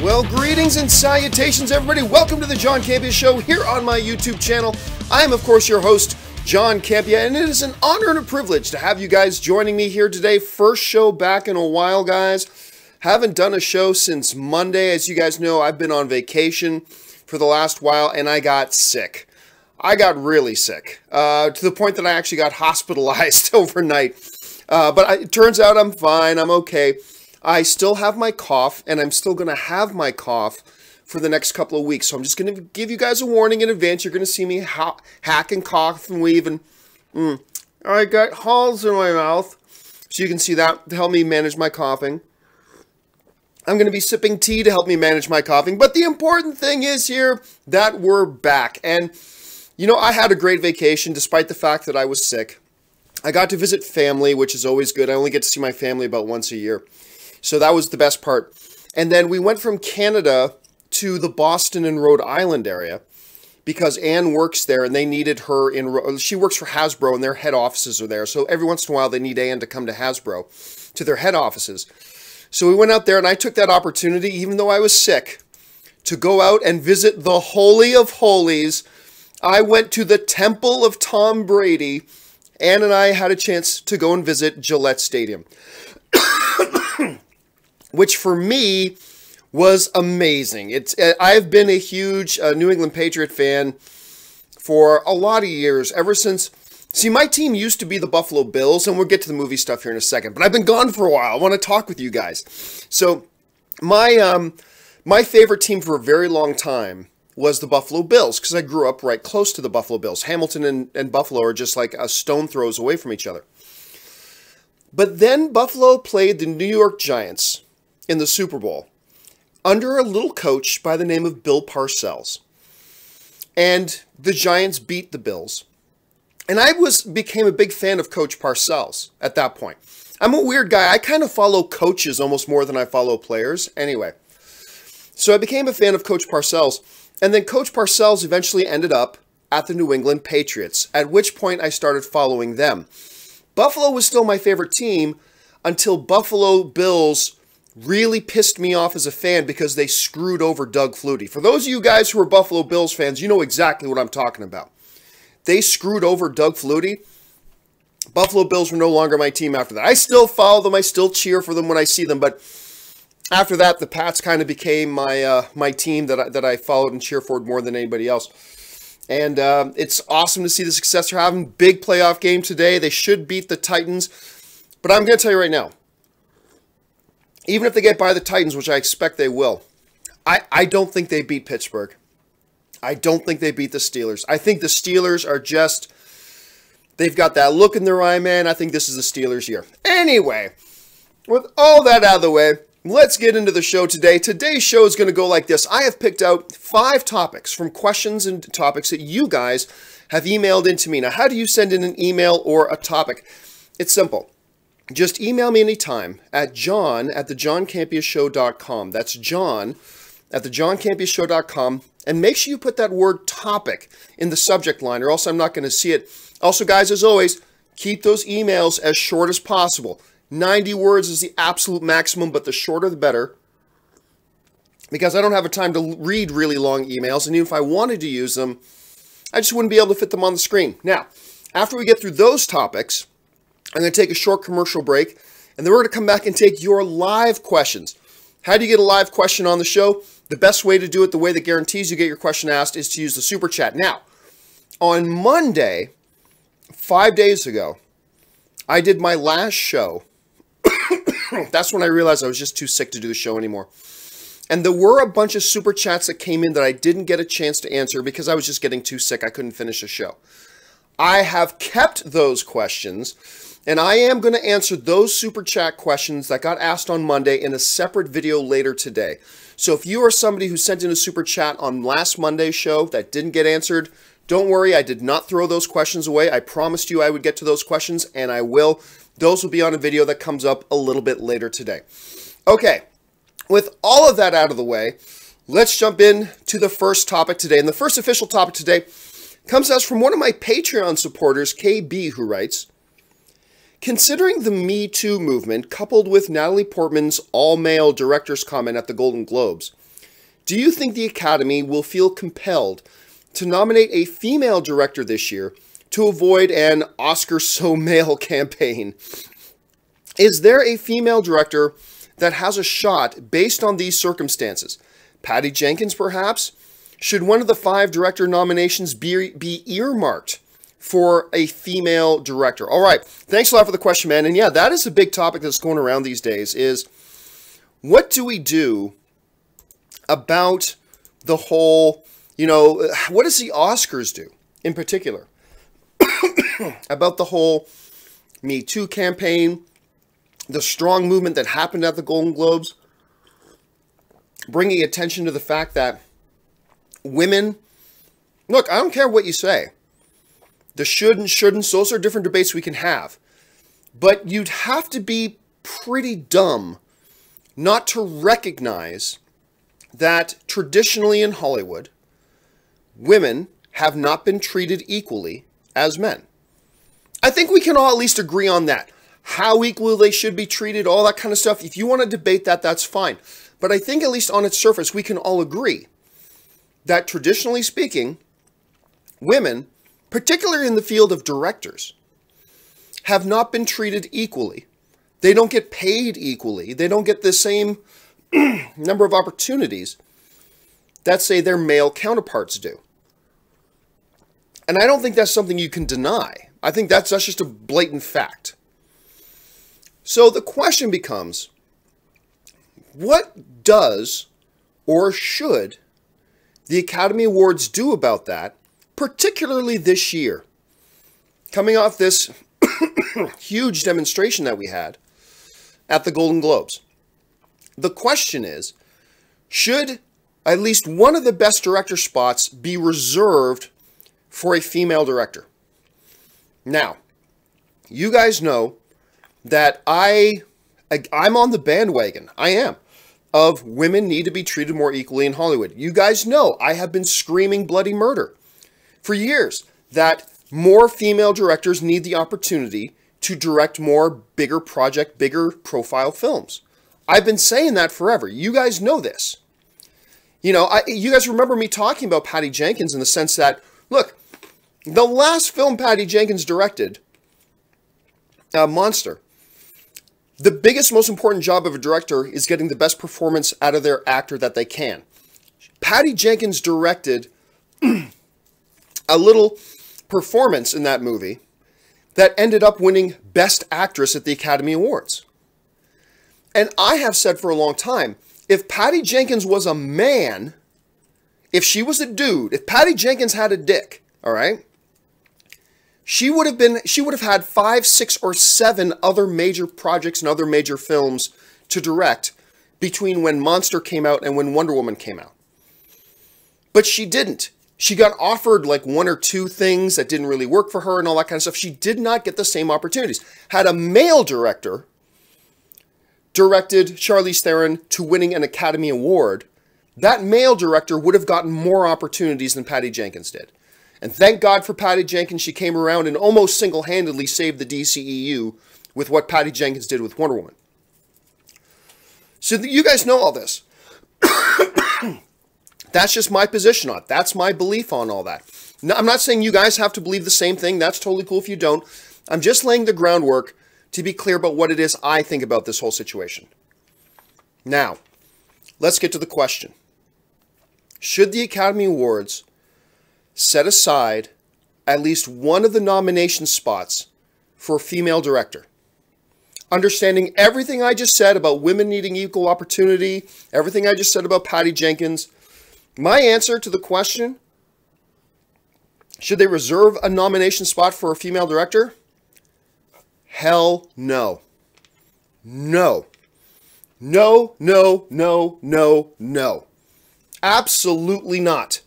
Well, greetings and salutations, everybody. Welcome to the John Campea Show here on my YouTube channel. I am, of course, your host, John Campea, and it is an honor and a privilege to have you guys joining me here today. First show back in a while, guys. Haven't done a show since Monday. As you guys know, I've been on vacation for the last while, and I got sick. I got really sick, to the point that I actually got hospitalized overnight. But it turns out I'm fine. I'm okay. I still have my cough, and I'm still going to have my cough for the next couple of weeks. So I'm just going to give you guys a warning in advance. You're going to see me hack and cough and weave. And I got holes in my mouth. So you can see that to help me manage my coughing. I'm going to be sipping tea to help me manage my coughing. But the important thing is here that we're back. And, you know, I had a great vacation despite the fact that I was sick. I got to visit family, which is always good. I only get to see my family about once a year. So that was the best part. And then we went from Canada to the Boston and Rhode Island area because Anne works there and they needed her in, she works for Hasbro and their head offices are there. So every once in a while they need Anne to come to Hasbro, to their head offices. So we went out there and I took that opportunity, even though I was sick, to go out and visit the Holy of Holies. I went to the Temple of Tom Brady. Anne and I had a chance to go and visit Gillette Stadium. Which for me was amazing. I've been a huge New England Patriot fan for a lot of years, ever since. See, my team used to be the Buffalo Bills, and we'll get to the movie stuff here in a second, but I've been gone for a while. I want to talk with you guys. So my favorite team for a very long time was the Buffalo Bills, because I grew up right close to the Buffalo Bills. Hamilton and Buffalo are just like a stone throws away from each other. But then Buffalo played the New York Giants in the Super Bowl under a little coach by the name of Bill Parcells. And the Giants beat the Bills. And I became a big fan of Coach Parcells at that point. I'm a weird guy. I kind of follow coaches almost more than I follow players. Anyway, so I became a fan of Coach Parcells. And then Coach Parcells eventually ended up at the New England Patriots, at which point I started following them. Buffalo was still my favorite team until Buffalo Bills really pissed me off as a fan because they screwed over Doug Flutie. For those of you guys who are Buffalo Bills fans, you know exactly what I'm talking about. They screwed over Doug Flutie. Buffalo Bills were no longer my team after that. I still follow them. I still cheer for them when I see them. But after that, the Pats kind of became my team that I followed and cheered for more than anybody else. And it's awesome to see the success they're having. Big playoff game today. They should beat the Titans. But I'm going to tell you right now, even if they get by the Titans, which I expect they will, I don't think they beat Pittsburgh. I don't think they beat the Steelers. I think the Steelers are just, they've got that look in their eye, man. I think this is the Steelers' year. Anyway, with all that out of the way, let's get into the show today. Today's show is going to go like this. I have picked out 5 topics from questions and topics that you guys have emailed into me. Now, how do you send in an email or a topic? It's simple. Just email me anytime at john@thejohncampeashow.com. That's john@thejohncampeashow.com. And make sure you put that word topic in the subject line or else I'm not going to see it. Also, guys, as always, keep those emails as short as possible. 90 words is the absolute maximum, but the shorter the better. Because I don't have a time to read really long emails, and even if I wanted to use them, I just wouldn't be able to fit them on the screen. Now, after we get through those topics, I'm going to take a short commercial break, and then we're going to come back and take your live questions. How do you get a live question on the show? The best way to do it, the way that guarantees you get your question asked, is to use the Super Chat. Now, on Monday, 5 days ago, I did my last show. That's when I realized I was just too sick to do the show anymore. And there were a bunch of Super Chats that came in that I didn't get a chance to answer because I was just getting too sick. I couldn't finish the show. I have kept those questions, and I am going to answer those Super Chat questions that got asked on Monday in a separate video later today. So if you are somebody who sent in a Super Chat on last Monday's show that didn't get answered, don't worry, I did not throw those questions away. I promised you I would get to those questions, and I will. Those will be on a video that comes up a little bit later today. Okay, with all of that out of the way, let's jump in to the first topic today. And the first official topic today comes to us from one of my Patreon supporters, KB, who writes, considering the Me Too movement coupled with Natalie Portman's all-male director's comment at the Golden Globes, do you think the Academy will feel compelled to nominate a female director this year to avoid an Oscar so male campaign? Is there a female director that has a shot based on these circumstances? Patty Jenkins, perhaps? Should one of the 5 director nominations be earmarked for a female director? All right. Thanks a lot for the question, man. And yeah, that is a big topic that's going around these days, is what do we do about the whole, what does the Oscars do in particular about the whole Me Too campaign, the strong movement that happened at the Golden Globes, bringing attention to the fact that women, look, I don't care what you say. The should and shouldn't, those are different debates we can have. But you'd have to be pretty dumb not to recognize that traditionally in Hollywood, women have not been treated equally as men. I think we can all at least agree on that. How equal they should be treated, all that kind of stuff. If you want to debate that, that's fine. But I think at least on its surface, we can all agree that traditionally speaking, women, particularly in the field of directors, have not been treated equally. They don't get paid equally. They don't get the same number of opportunities that, say, their male counterparts do. And I don't think that's something you can deny. I think that's just a blatant fact. So the question becomes, what does or should the Academy Awards do about that, particularly this year? Coming off this huge demonstration that we had at the Golden Globes. The question is, should at least one of the best director spots be reserved for a female director? Now, you guys know that I'm on the bandwagon. I am. Of women need to be treated more equally in Hollywood. You guys know I have been screaming bloody murder for years that more female directors need the opportunity to direct more bigger project, bigger profile films. I've been saying that forever. You guys know this. You guys remember me talking about Patty Jenkins in the sense that, look, the last film Patty Jenkins directed, Monster, the biggest, most important job of a director is getting the best performance out of their actor that they can. Patty Jenkins directed a little performance in that movie that ended up winning Best Actress at the Academy Awards. And I have said for a long time, if Patty Jenkins was a man, if she was a dude, if Patty Jenkins had a dick, all right, she would have had 5, 6, or 7 other major projects and other major films to direct between when Monster came out and when Wonder Woman came out. But she didn't. She got offered like 1 or 2 things that didn't really work for her and all that kind of stuff. She did not get the same opportunities. Had a male director directed Charlize Theron to winning an Academy Award, that male director would have gotten more opportunities than Patty Jenkins did. And thank God for Patty Jenkins. She came around and almost single-handedly saved the DCEU with what Patty Jenkins did with Wonder Woman. So you guys know all this. That's just my position on it. That's my belief on all that. Now, I'm not saying you guys have to believe the same thing. That's totally cool if you don't. I'm just laying the groundwork to be clear about what it is I think about this whole situation. Now, let's get to the question. Should the Academy Awards set aside at least one of the nomination spots for a female director? Understanding everything I just said about women needing equal opportunity, everything I just said about Patty Jenkins, my answer to the question, should they reserve a nomination spot for a female director? Hell no. No. No, no, no, no, no. Absolutely not.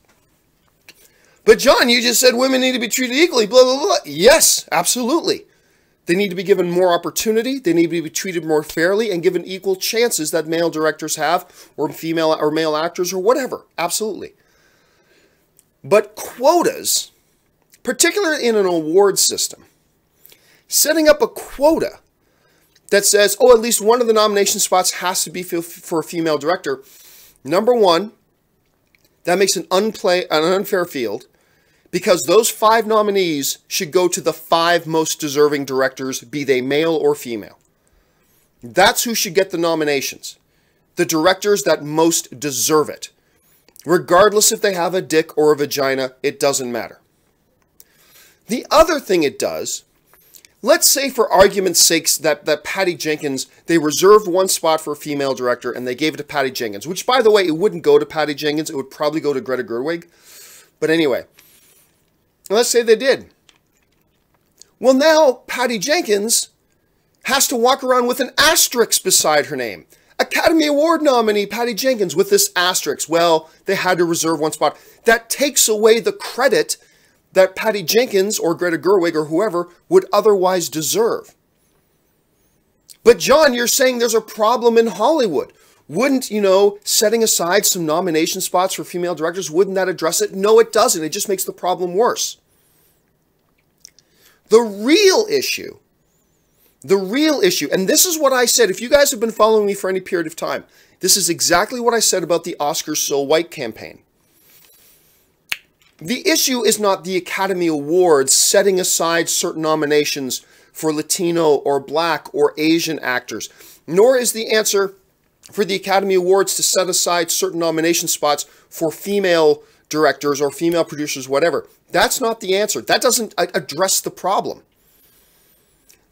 But John, you just said women need to be treated equally, blah, blah, blah. Yes, absolutely. They need to be given more opportunity. They need to be treated more fairly and given equal chances that male directors have, or female or male actors, or whatever. Absolutely. But quotas, particularly in an award system, setting up a quota that says, oh, at least one of the nomination spots has to be for a female director. Number one, That makes an unfair field, because those 5 nominees should go to the 5 most deserving directors, be they male or female. That's who should get the nominations. The directors that most deserve it. Regardless if they have a dick or a vagina, it doesn't matter. The other thing it does, let's say for argument's sake that Patty Jenkins, they reserved 1 spot for a female director and they gave it to Patty Jenkins, which, by the way, it wouldn't go to Patty Jenkins. It would probably go to Greta Gerwig. But anyway, let's say they did. Well, now Patty Jenkins has to walk around with an asterisk beside her name. Academy Award nominee Patty Jenkins with this asterisk. Well, they had to reserve 1 spot. That takes away the credit that Patty Jenkins or Greta Gerwig or whoever would otherwise deserve. But John, you're saying there's a problem in Hollywood. Wouldn't, setting aside some nomination spots for female directors, wouldn't that address it? No, it doesn't. It just makes the problem worse. The real issue, and this is what I said, if you guys have been following me for any period of time, this is exactly what I said about the Oscars So White campaign. The issue is not the Academy Awards setting aside certain nominations for Latino or Black or Asian actors, nor is the answer for the Academy Awards to set aside certain nomination spots for female directors or female producers, whatever. That's not the answer. That doesn't address the problem.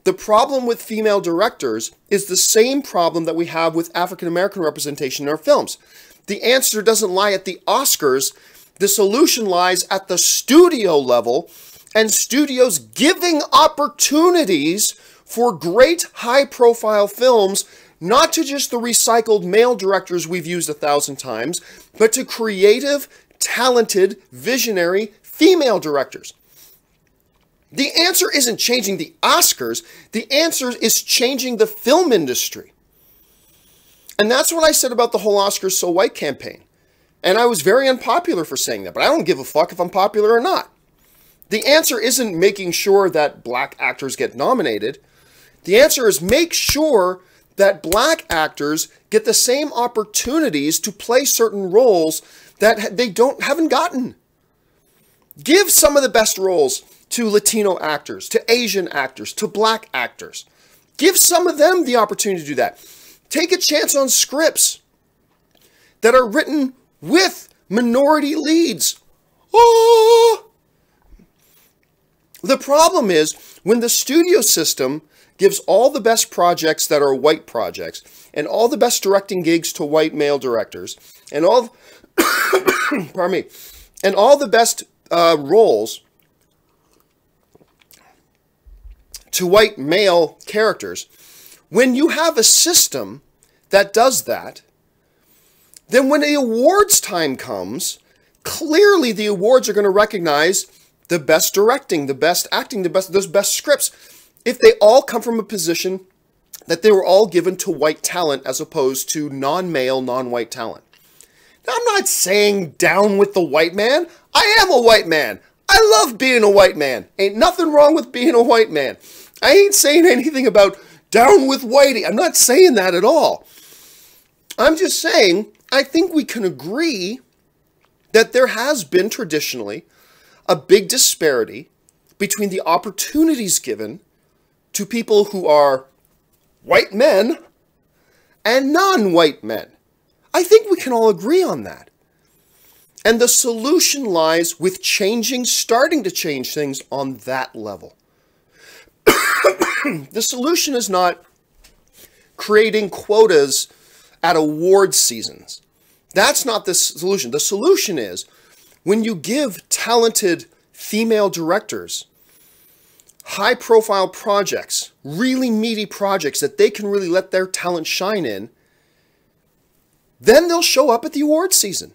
The problem with female directors is the same problem that we have with African American representation in our films. The answer doesn't lie at the Oscars. The solution lies at the studio level, and studios giving opportunities for great high-profile films, not to just the recycled male directors we've used 1,000 times, but to creative, talented, visionary female directors. The answer isn't changing the Oscars. The answer is changing the film industry. And that's what I said about the whole Oscars So White campaign. And I was very unpopular for saying that, but I don't give a fuck if I'm popular or not. The answer isn't making sure that Black actors get nominated. The answer is make sure that Black actors get the same opportunities to play certain roles that they haven't gotten. Give some of the best roles to Latino actors, to Asian actors, to Black actors. Give some of them the opportunity to do that. Take a chance on scripts that are written with minority leads. Oh! The problem is when the studio system gives all the best projects that are white projects and all the best directing gigs to white male directors and all pardon me, and all the best roles to white male characters. When you have a system that does that, then when the awards time comes, clearly the awards are going to recognize the best directing, the best acting, those best scripts, if they all come from a position that they were all given to white talent as opposed to non-male, non-white talent. Now, I'm not saying down with the white man. I am a white man. I love being a white man. Ain't nothing wrong with being a white man. I ain't saying anything about down with whitey. I'm not saying that at all. I'm just saying I think we can agree that there has been traditionally a big disparity between the opportunities given to people who are white men and non-white men. I think we can all agree on that. And the solution lies with starting to change things on that level. The solution is not creating quotas at award seasons. That's not the solution. The solution is when you give talented female directors high-profile projects, really meaty projects that they can really let their talent shine in, then they'll show up at the award season.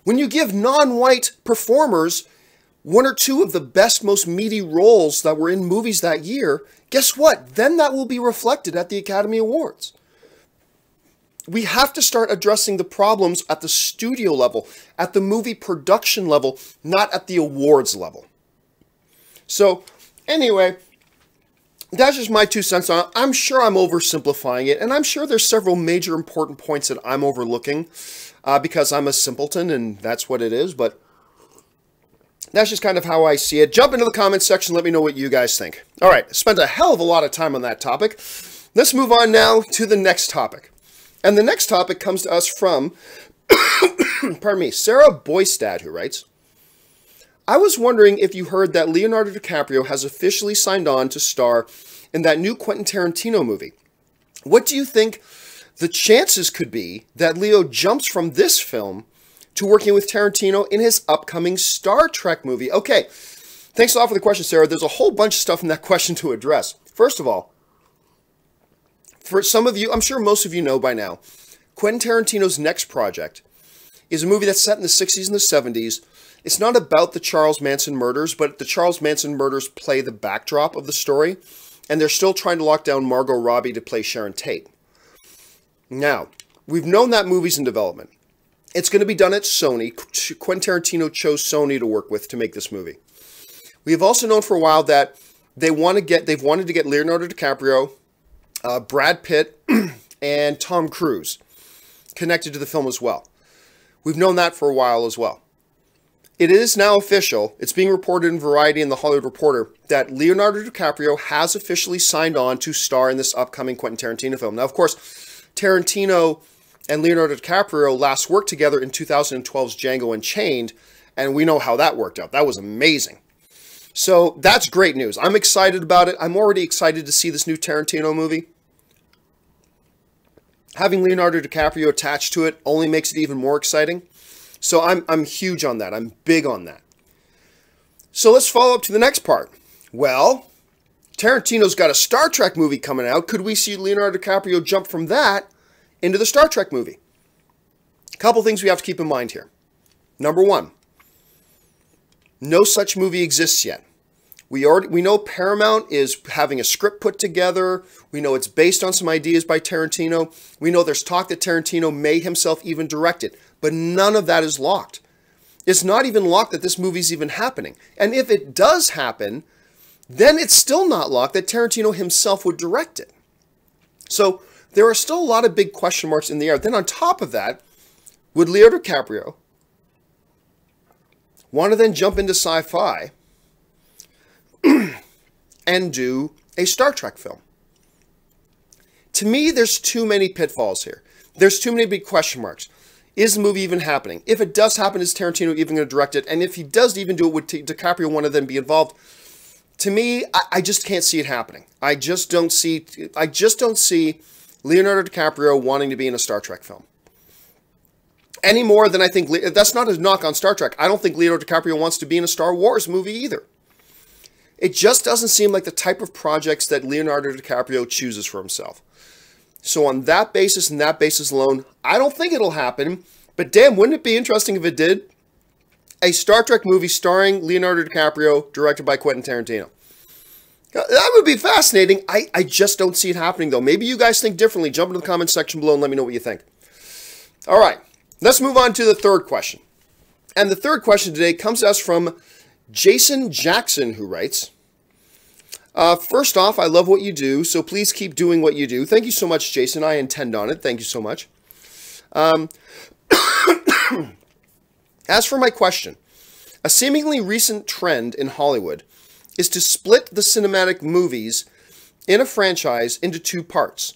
When you give non-white performers 1 or 2 of the best, most meaty roles that were in movies that year, guess what? Then that will be reflected at the Academy Awards. We have to start addressing the problems at the studio level, at the movie production level, not at the awards level. So, anyway, that's just my 2 cents on it. I'm sure I'm oversimplifying it, and I'm sure there's several major important points that I'm overlooking because I'm a simpleton, and that's what it is, but that's just kind of how I see it. Jump into the comments section, let me know what you guys think. All right, spent a hell of a lot of time on that topic. Let's move on now to the next topic. And the next topic comes to us from, pardon me, Sarah Boystadd, who writes, I was wondering if you heard that Leonardo DiCaprio has officially signed on to star in that new Quentin Tarantino movie. What do you think the chances could be that Leo jumps from this film to working with Tarantino in his upcoming Star Trek movie? Okay, thanks a lot for the question, Sarah. There's a whole bunch of stuff in that question to address. First of all, for some of you, I'm sure most of you know by now, Quentin Tarantino's next project is a movie that's set in the 60s and the 70s. It's not about the Charles Manson murders, but the Charles Manson murders play the backdrop of the story, and they're still trying to lock down Margot Robbie to play Sharon Tate. Now, we've known that movie's in development. It's going to be done at Sony. Quentin Tarantino chose Sony to work with to make this movie. We have also known for a while that they've wanted to get Leonardo DiCaprio, Brad Pitt, and Tom Cruise connected to the film as well. We've known that for a while as well. It is now official. It's being reported in Variety and The Hollywood Reporter that Leonardo DiCaprio has officially signed on to star in this upcoming Quentin Tarantino film. Now, of course, Tarantino and Leonardo DiCaprio last worked together in 2012's Django Unchained, and we know how that worked out. That was amazing. So that's great news. I'm excited about it. I'm already excited to see this new Tarantino movie. Having Leonardo DiCaprio attached to it only makes it even more exciting. So I'm huge on that. I'm big on that. So let's follow up to the next part. Well, Tarantino's got a Star Trek movie coming out. Could we see Leonardo DiCaprio jump from that into the Star Trek movie? A couple things we have to keep in mind here. Number one, no such movie exists yet. We know Paramount is having a script put together. We know it's based on some ideas by Tarantino. We know there's talk that Tarantino may himself even direct it. But none of that is locked. It's not even locked that this movie's even happening. And if it does happen, then it's still not locked that Tarantino himself would direct it. So there are still a lot of big question marks in the air. Then on top of that, would Leo DiCaprio want to then jump into sci-fi and do a Star Trek film? To me, there's too many pitfalls here. There's too many big question marks. Is the movie even happening? If it does happen, is Tarantino even going to direct it? And if he does even do it, would DiCaprio want to then be involved? To me, I just can't see it happening. I just don't see Leonardo DiCaprio wanting to be in a Star Trek film. Any more than I think, that's not a knock on Star Trek. I don't think Leonardo DiCaprio wants to be in a Star Wars movie either. It just doesn't seem like the type of projects that Leonardo DiCaprio chooses for himself. So on that basis and that basis alone, I don't think it'll happen. But damn, wouldn't it be interesting if it did? A Star Trek movie starring Leonardo DiCaprio, directed by Quentin Tarantino. That would be fascinating. I just don't see it happening, though. Maybe you guys think differently. Jump into the comments section below and let me know what you think. All right, let's move on to the third question. And the third question today comes to us from Jason Jackson, who writes, first off, I love what you do, so please keep doing what you do. Thank you so much, Jason. I intend on it. Thank you so much. As for my question, a seemingly recent trend in Hollywood is to split the cinematic movies in a franchise into two parts,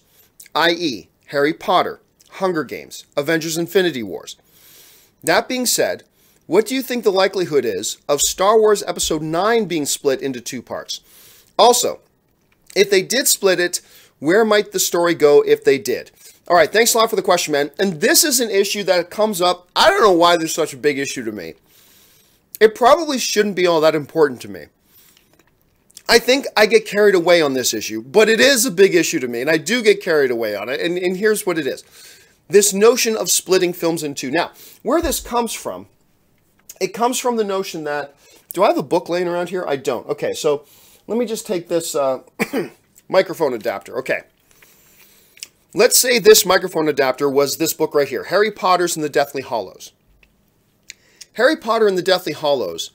i.e., Harry Potter, Hunger Games, Avengers Infinity Wars. That being said, what do you think the likelihood is of Star Wars Episode 9 being split into two parts? Also, if they did split it, where might the story go if they did? All right, thanks a lot for the question, man. And this is an issue that comes up. I don't know why there's such a big issue to me. It probably shouldn't be all that important to me. I think I get carried away on this issue, but it is a big issue to me, and I do get carried away on it. And here's what it is. This notion of splitting films in two. Now, where this comes from, it comes from the notion that, do I have a book laying around here? I don't. Okay, so let me just take this microphone adapter. Okay. Let's say this microphone adapter was this book right here, Harry Potter's and the Deathly Hallows. Harry Potter and the Deathly Hallows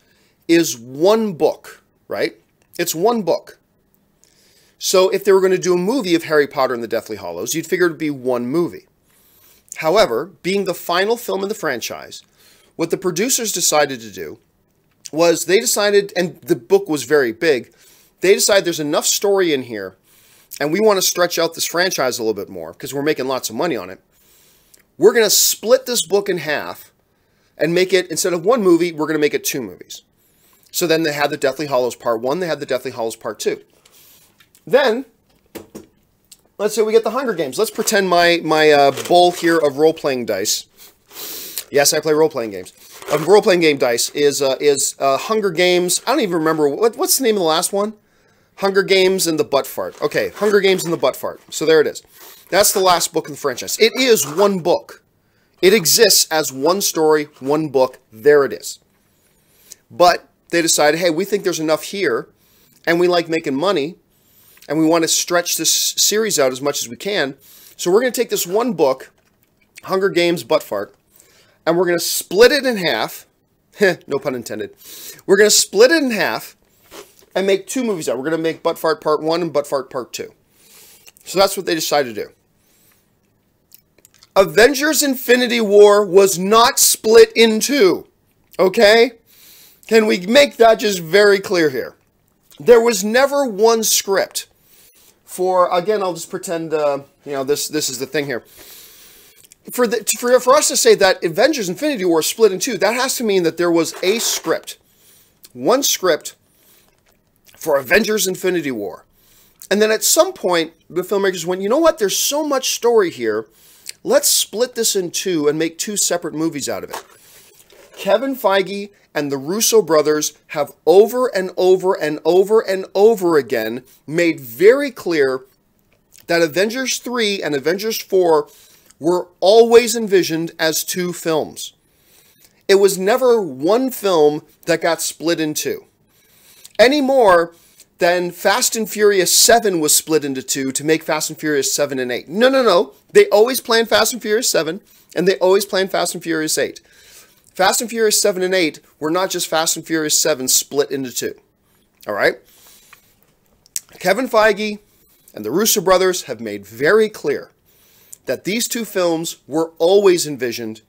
is one book, right? It's one book. So if they were going to do a movie of Harry Potter and the Deathly Hallows, you'd figure it would be one movie. However, being the final film in the franchise, what the producers decided to do was they decided, and the book was very big, they decided there's enough story in here, and we want to stretch out this franchise a little bit more because we're making lots of money on it. We're going to split this book in half and make it, instead of one movie, we're going to make it 2 movies. So then they had the Deathly Hallows Part 1, they had the Deathly Hallows Part 2. Then, let's say we get the Hunger Games. Let's pretend my bowl here of role-playing dice. Yes, I play role-playing games. Role-playing game dice is Hunger Games. I don't even remember. What's the name of the last one? Hunger Games and the Butt Fart. Okay, Hunger Games and the Butt Fart. So there it is. That's the last book in the franchise. It is one book. It exists as one story, one book. There it is. But they decided, hey, we think there's enough here, and we like making money, and we want to stretch this series out as much as we can. So we're going to take this one book, Hunger Games Butt Fart, and we're going to split it in half. No pun intended. We're going to split it in half and make 2 movies out. We're going to make Butt Fart Part 1 and Butt Fart Part 2. So that's what they decided to do. Avengers Infinity War was not split in 2. Okay? Can we make that just very clear here? There was never one script for, again, I'll just pretend, this is the thing here. For us to say that Avengers Infinity War split in 2, that has to mean that there was a script. One script for Avengers Infinity War. And then at some point, the filmmakers went, you know what, there's so much story here, let's split this in 2 and make 2 separate movies out of it. Kevin Feige and the Russo brothers have over and over and over and over again made very clear that Avengers 3 and Avengers 4 were always envisioned as 2 films. It was never one film that got split in 2. Any more than Fast and Furious 7 was split into 2 to make Fast and Furious 7 and 8. No. They always planned Fast and Furious 7, and they always planned Fast and Furious 8. Fast and Furious 7 and 8 were not just Fast and Furious 7 split into 2. All right? Kevin Feige and the Russo brothers have made very clear that these 2 films were always envisioned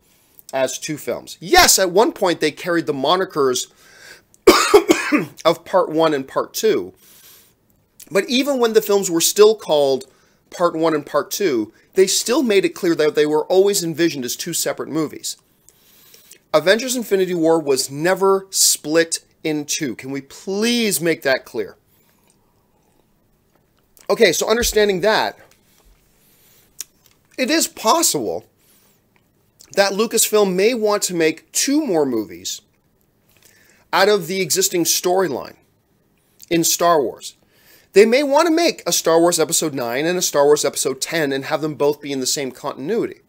as 2 films. Yes, at one point they carried the monikers of Part 1 and Part 2. But even when the films were still called Part 1 and Part 2, they still made it clear that they were always envisioned as 2 separate movies. Avengers Infinity War was never split in 2. Can we please make that clear? Okay, so understanding that, it is possible that Lucasfilm may want to make 2 more movies out of the existing storyline in Star Wars. They may want to make a Star Wars Episode 9 and a Star Wars Episode 10 and have them both be in the same continuity.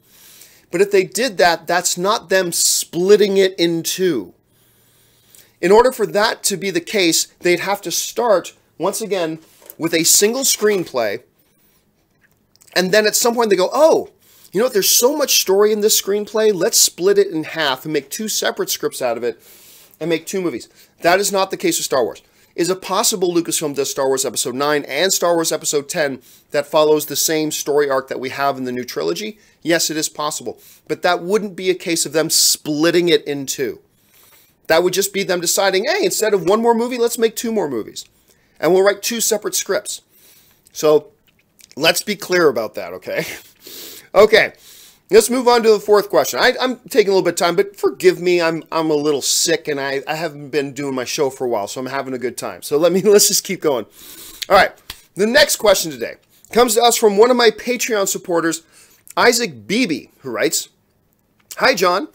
But if they did that, that's not them splitting it in 2. In order for that to be the case, they'd have to start, once again, with a single screenplay, and then at some point they go, oh, you know what, there's so much story in this screenplay, let's split it in half and make 2 separate scripts out of it and make 2 movies. That is not the case with Star Wars. Is it possible Lucasfilm does Star Wars Episode 9 and Star Wars Episode 10 that follows the same story arc that we have in the new trilogy? Yes, it is possible. But that wouldn't be a case of them splitting it in 2. That would just be them deciding, hey, instead of 1 more movie, let's make 2 more movies. And we'll write 2 separate scripts. So let's be clear about that, okay? Okay, let's move on to the 4th question. I'm taking a little bit of time, but forgive me, I'm a little sick, and I haven't been doing my show for a while, so I'm having a good time. So let's just keep going. All right, the next question today comes to us from one of my Patreon supporters, Isaac Beebe, who writes, Hi, John.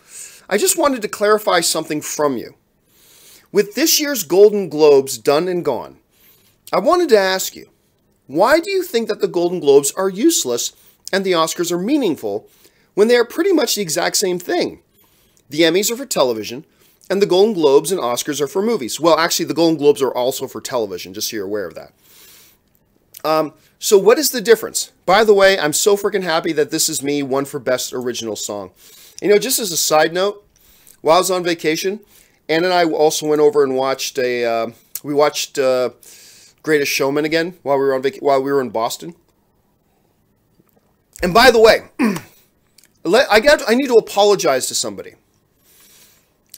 I just wanted to clarify something from you. With this year's Golden Globes done and gone, I wanted to ask you, why do you think that the Golden Globes are useless and the Oscars are meaningful when they are pretty much the exact same thing? The Emmys are for television, and the Golden Globes and Oscars are for movies. Well, actually, the Golden Globes are also for television, just so you're aware of that. So what is the difference? By the way, I'm so freaking happy that this is me, won for Best Original Song. You know, just as a side note, while I was on vacation, Ann and I also went over and watched Greatest Showman again while we were in Boston. And by the way, I need to apologize to somebody.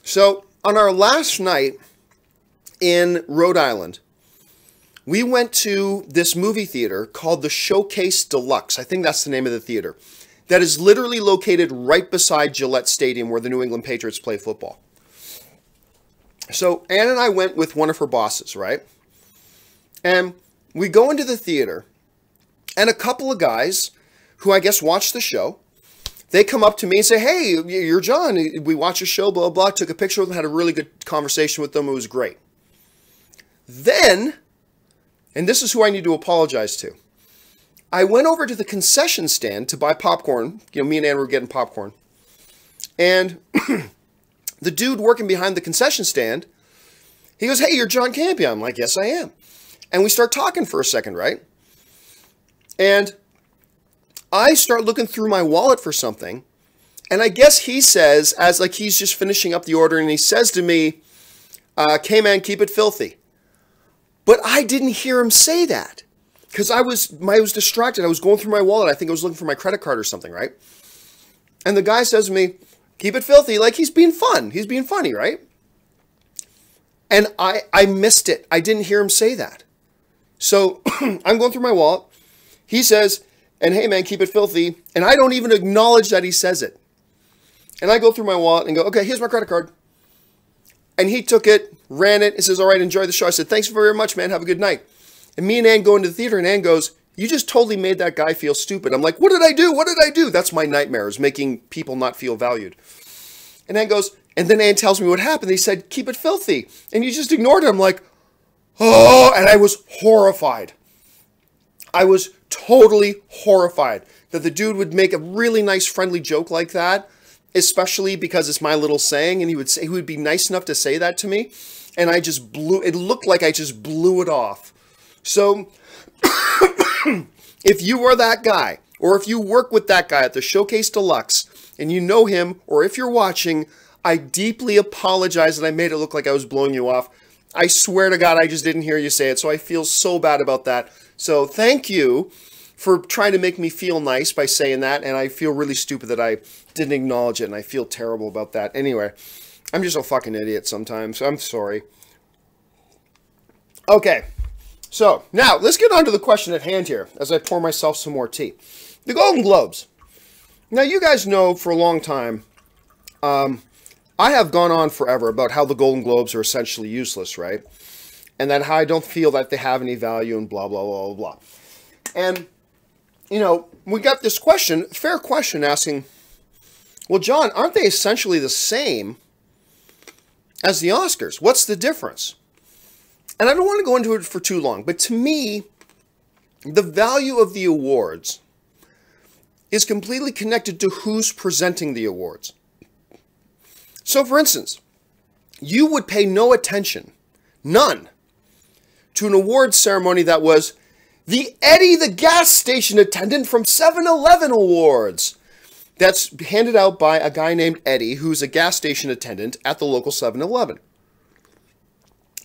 So on our last night in Rhode Island, we went to this movie theater called the Showcase Deluxe. I think that's the name of the theater. That is literally located right beside Gillette Stadium where the New England Patriots play football. So Ann and I went with one of her bosses, right? And we go into the theater, and a couple of guys who I guess watched the show, they come up to me and say, hey, you're John. We watched your show, blah, blah. Took a picture with them, had a really good conversation with them. It was great. Then, and this is who I need to apologize to, I went over to the concession stand to buy popcorn. You know, me and Ann were getting popcorn. And the dude working behind the concession stand, he goes, hey, you're John Campea. I'm like, yes, I am. And we start talking for a second, right? And I start looking through my wallet for something. And I guess he says, as like he's just finishing up the order, and he says to me, K-man, keep it filthy. But I didn't hear him say that because I was distracted. I was going through my wallet. I think I was looking for my credit card or something, right? And the guy says to me, keep it filthy, like he's being fun. He's being funny, right? And I missed it. I didn't hear him say that. So I'm going through my wallet. He says, and hey, man, keep it filthy. And I don't even acknowledge that he says it. And I go through my wallet and go, okay, here's my credit card. And he took it, ran it, and says, all right, enjoy the show. I said, thanks very much, man. Have a good night. And me and Ann go into the theater, and Ann goes, you just totally made that guy feel stupid. I'm like, what did I do? What did I do? That's my nightmare, is making people not feel valued. And Ann goes, and then Ann tells me what happened. He said, keep it filthy. And you just ignored it. I'm like, oh, and I was horrified. I was totally horrified that the dude would make a really nice, friendly joke like that, especially because it's my little saying, and he would be nice enough to say that to me, and I just it looked like I just blew it off. So, if you are that guy, or if you work with that guy at the Showcase Deluxe, and you know him, or if you're watching, I deeply apologize that I made it look like I was blowing you off. I swear to God, I just didn't hear you say it, so I feel so bad about that. So thank you for trying to make me feel nice by saying that, and I feel really stupid that I didn't acknowledge it, and I feel terrible about that. Anyway, I'm just a fucking idiot sometimes. I'm sorry. Okay, so now let's get on to the question at hand here as I pour myself some more tea. The Golden Globes. Now, you guys know for a long time, I have gone on forever about how the Golden Globes are essentially useless, right? And that how I don't feel that they have any value and blah, blah, blah, blah, blah. And, you know, we got this question, fair question, asking, well, John, aren't they essentially the same as the Oscars? What's the difference? And I don't want to go into it for too long, but to me, the value of the awards is completely connected to who's presenting the awards. So, for instance, you would pay no attention, none, to an awards ceremony that was the Eddie the gas station attendant from 7-Eleven Awards. That's handed out by a guy named Eddie, who's a gas station attendant at the local 7-Eleven.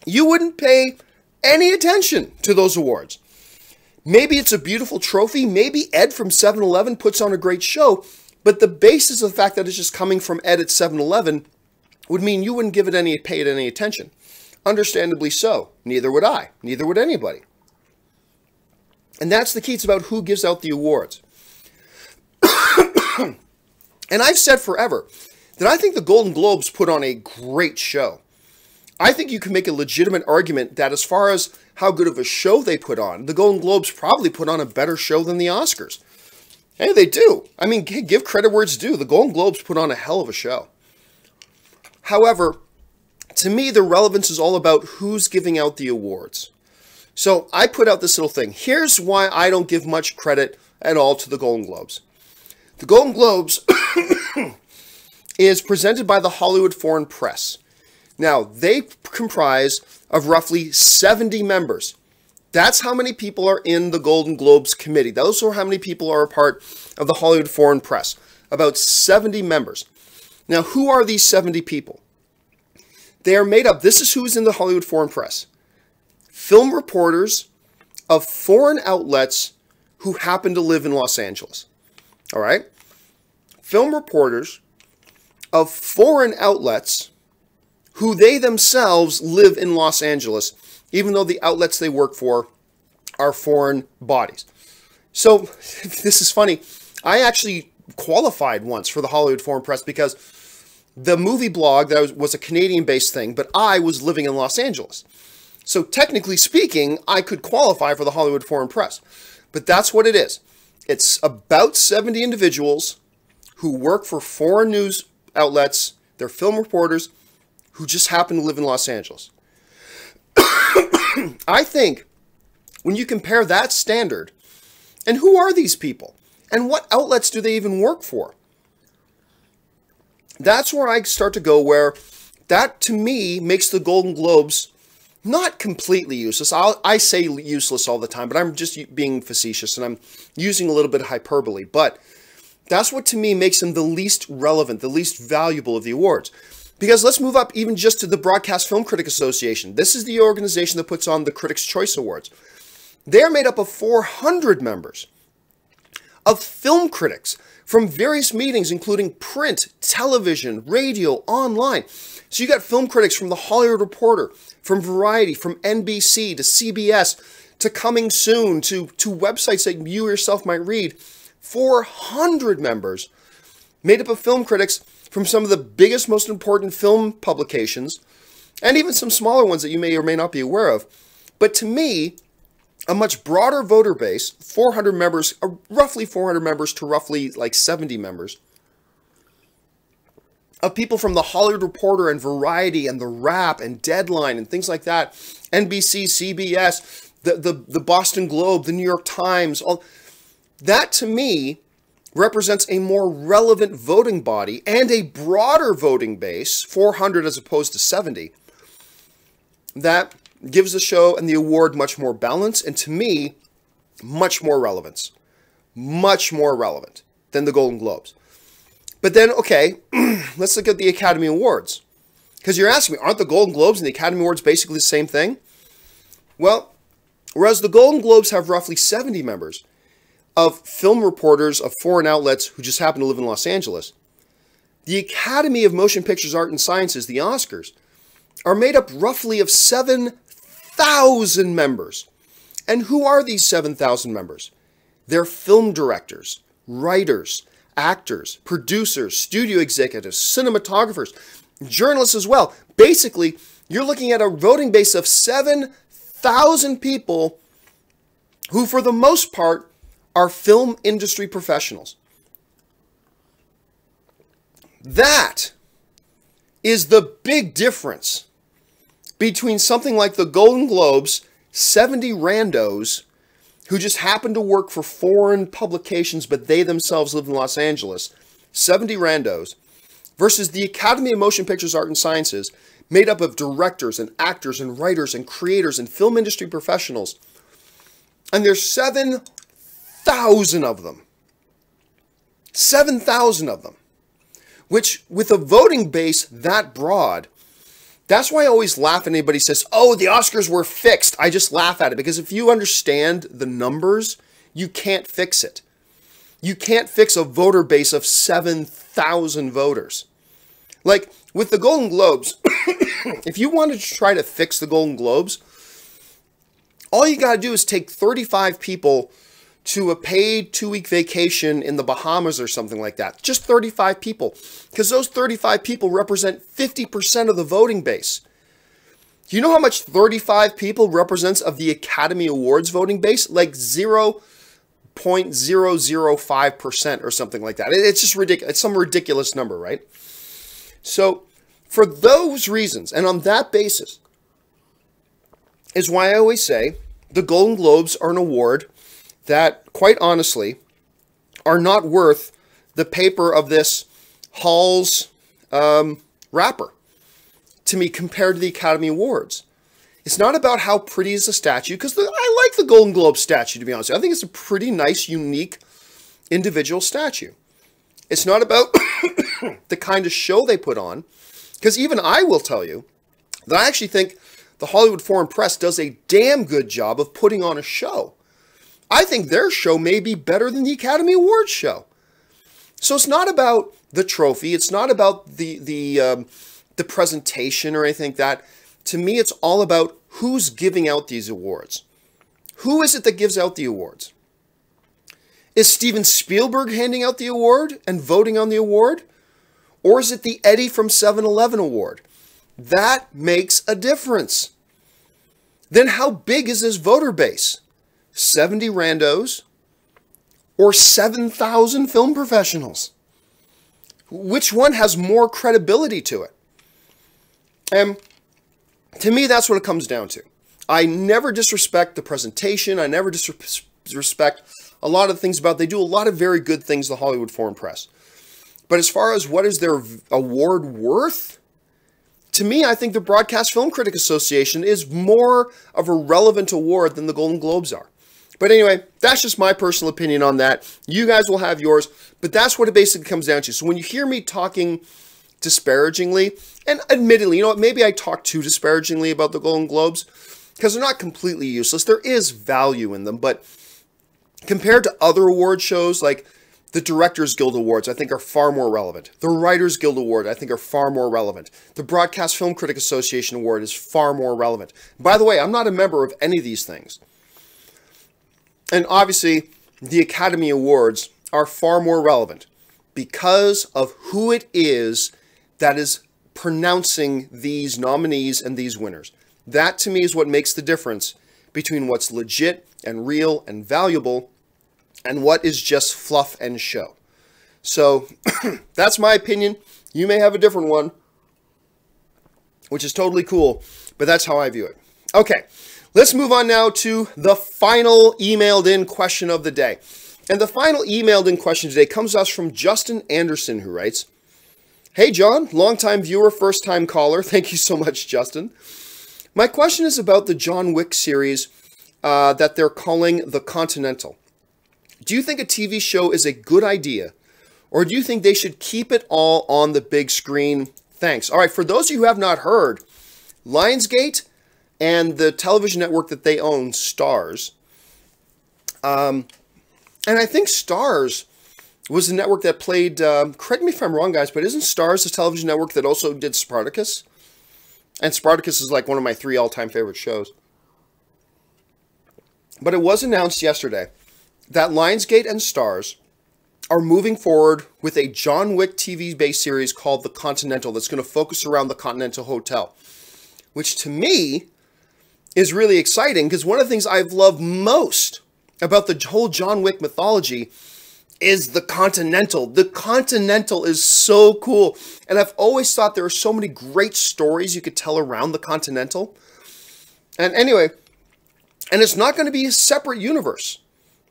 You wouldn't pay any attention to those awards. Maybe it's a beautiful trophy. Maybe Ed from 7-Eleven puts on a great show. But the basis of the fact that it's just coming from Ed at 7-Eleven would mean you wouldn't pay it any attention. Understandably so. Neither would I. Neither would anybody. And that's the key. It's about who gives out the awards. And I've said forever that I think the Golden Globes put on a great show. I think you can make a legitimate argument that as far as how good of a show they put on, the Golden Globes probably put on a better show than the Oscars. Hey, they do. I mean, give credit where it's due. The Golden Globes put on a hell of a show. However, to me, the relevance is all about who's giving out the awards. So I put out this little thing. Here's why I don't give much credit at all to the Golden Globes. The Golden Globes is presented by the Hollywood Foreign Press. Now, they comprise of roughly 70 members. That's how many people are in the Golden Globes committee. Those are how many people are a part of the Hollywood Foreign Press. About 70 members. Now, who are these 70 people? They are made up, this is who's in the Hollywood Foreign Press. Film reporters of foreign outlets who happen to live in Los Angeles. All right? Film reporters of foreign outlets who they themselves live in Los Angeles, even though the outlets they work for are foreign bodies. So, this is funny. I actually qualified once for the Hollywood Foreign Press because the movie blog that was a Canadian-based thing, but I was living in Los Angeles. So technically speaking, I could qualify for the Hollywood Foreign Press. But that's what it is. It's about 70 individuals who work for foreign news outlets. They're film reporters who just happen to live in Los Angeles. I think when you compare that standard, and who are these people? And what outlets do they even work for? That's where I start to go, where that, to me, makes the Golden Globes not completely useless. I say useless all the time, but I'm just being facetious, and I'm using a little bit of hyperbole. But that's what, to me, makes them the least relevant, the least valuable of the awards. Because let's move up even just to the Broadcast Film Critic Association. This is the organization that puts on the Critics' Choice Awards. They're made up of 400 members of film critics from various meetings, including print, television, radio, online. So you got film critics from The Hollywood Reporter, from Variety, from NBC to CBS, to Coming Soon, to websites that you yourself might read. 400 members made up of film critics from some of the biggest, most important film publications, and even some smaller ones that you may or may not be aware of. But to me, a much broader voter base, 400 members, roughly 400 members to roughly like 70 members, of people from The Hollywood Reporter and Variety and The Wrap and Deadline and things like that, NBC, CBS, the Boston Globe, the New York Times, all that to me represents a more relevant voting body and a broader voting base, 400 as opposed to 70, that gives the show and the award much more balance, and to me, much more relevance. Much more relevant than the Golden Globes. But then, okay, let's look at the Academy Awards. Because you're asking me, aren't the Golden Globes and the Academy Awards basically the same thing? Well, whereas the Golden Globes have roughly 70 members of film reporters of foreign outlets who just happen to live in Los Angeles, the Academy of Motion Pictures, Art and Sciences, the Oscars, are made up roughly of 7,000 members. And who are these 7,000 members? They're film directors, writers, actors, producers, studio executives, cinematographers, journalists as well. Basically, you're looking at a voting base of 7,000 people who, for the most part, are film industry professionals. That is the big difference between something like the Golden Globes, 70 randos who just happen to work for foreign publications, but they themselves live in Los Angeles, 70 randos, versus the Academy of Motion Pictures, Art and Sciences, made up of directors and actors and writers and creators and film industry professionals. And there's 7,000 of them. 7,000 of them. Which, with a voting base that broad, that's why I always laugh when anybody says, oh, the Oscars were fixed. I just laugh at it, because if you understand the numbers, you can't fix it. You can't fix a voter base of 7,000 voters. Like, with the Golden Globes, if you wanted to try to fix the Golden Globes, all you got to do is take 35 people to a paid 2-week vacation in the Bahamas or something like that. Just 35 people. Because those 35 people represent 50% of the voting base. Do you know how much 35 people represents of the Academy Awards voting base? Like 0.005% or something like that. It's just ridiculous. It's some ridiculous number, right? So, for those reasons, and on that basis, is why I always say the Golden Globes are an award that, quite honestly, are not worth the paper of this Hall's wrapper, to me, compared to the Academy Awards. It's not about how pretty is the statue, because I like the Golden Globe statue, to be honest with you. I think it's a pretty nice, unique, individual statue. It's not about the kind of show they put on, because even I will tell you that I actually think the Hollywood Foreign Press does a damn good job of putting on a show. I think their show may be better than the Academy Awards show. So it's not about the trophy. It's not about the presentation or anything like that. To me, it's all about who's giving out these awards. Who is it that gives out the awards? Is Steven Spielberg handing out the award and voting on the award? Or is it the Eddie from 7-Eleven award? That makes a difference. Then how big is this voter base? 70 randos or 7,000 film professionals? Which one has more credibility to it? And to me, that's what it comes down to. I never disrespect the presentation. I never disrespect a lot of things about it. They do a lot of very good things, the Hollywood Foreign Press. But as far as what is their award worth, to me, I think the Broadcast Film Critic Association is more of a relevant award than the Golden Globes are. But anyway, that's just my personal opinion on that. You guys will have yours, but that's what it basically comes down to. So when you hear me talking disparagingly, and admittedly, you know what, maybe I talk too disparagingly about the Golden Globes, because they're not completely useless. There is value in them, but compared to other award shows like the Directors Guild Awards, I think are far more relevant. The Writers Guild Award, I think, are far more relevant. The Broadcast Film Critic Association Award is far more relevant. By the way, I'm not a member of any of these things. And obviously, the Academy Awards are far more relevant because of who it is that is pronouncing these nominees and these winners. That, to me, is what makes the difference between what's legit and real and valuable and what is just fluff and show. So, that's my opinion. You may have a different one, which is totally cool, but that's how I view it. Okay, let's move on now to the final emailed in question of the day. And the final emailed in question today comes to us from Justin Anderson, who writes, "Hey John, longtime viewer, first time caller." Thank you so much, Justin. My question is about the John Wick series that they're calling The Continental. Do you think a TV show is a good idea, or do you think they should keep it all on the big screen? Thanks. All right, for those of you who have not heard, Lionsgate and the television network that they own, Starz, and I think Starz was the network that played, correct me if I'm wrong, guys, but isn't Starz the television network that also did Spartacus? And Spartacus is like one of my 3 all-time favorite shows. But it was announced yesterday that Lionsgate and Starz are moving forward with a John Wick TV-based series called The Continental that's going to focus around the Continental Hotel, which to me is really exciting because one of the things I've loved most about the whole John Wick mythology is the Continental. The Continental is so cool. And I've always thought there are so many great stories you could tell around the Continental. And anyway, and it's not going to be a separate universe.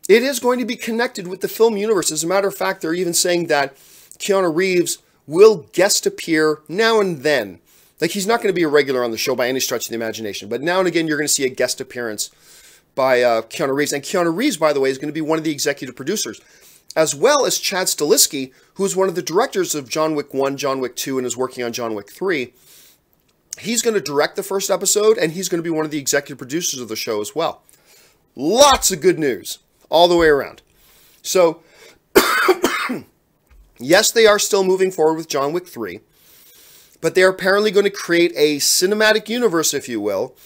It is going to be connected with the film universe. As a matter of fact, they're even saying that Keanu Reeves will guest appear now and then. Like, he's not going to be a regular on the show by any stretch of the imagination. But now and again, you're going to see a guest appearance by Keanu Reeves. And Keanu Reeves, by the way, is going to be one of the executive producers, as well as Chad Stahelski, who is one of the directors of John Wick 1, John Wick 2, and is working on John Wick 3. He's going to direct the first episode, and he's going to be one of the executive producers of the show as well. Lots of good news all the way around. So, yes, they are still moving forward with John Wick 3, but they're apparently going to create a cinematic universe, if you will,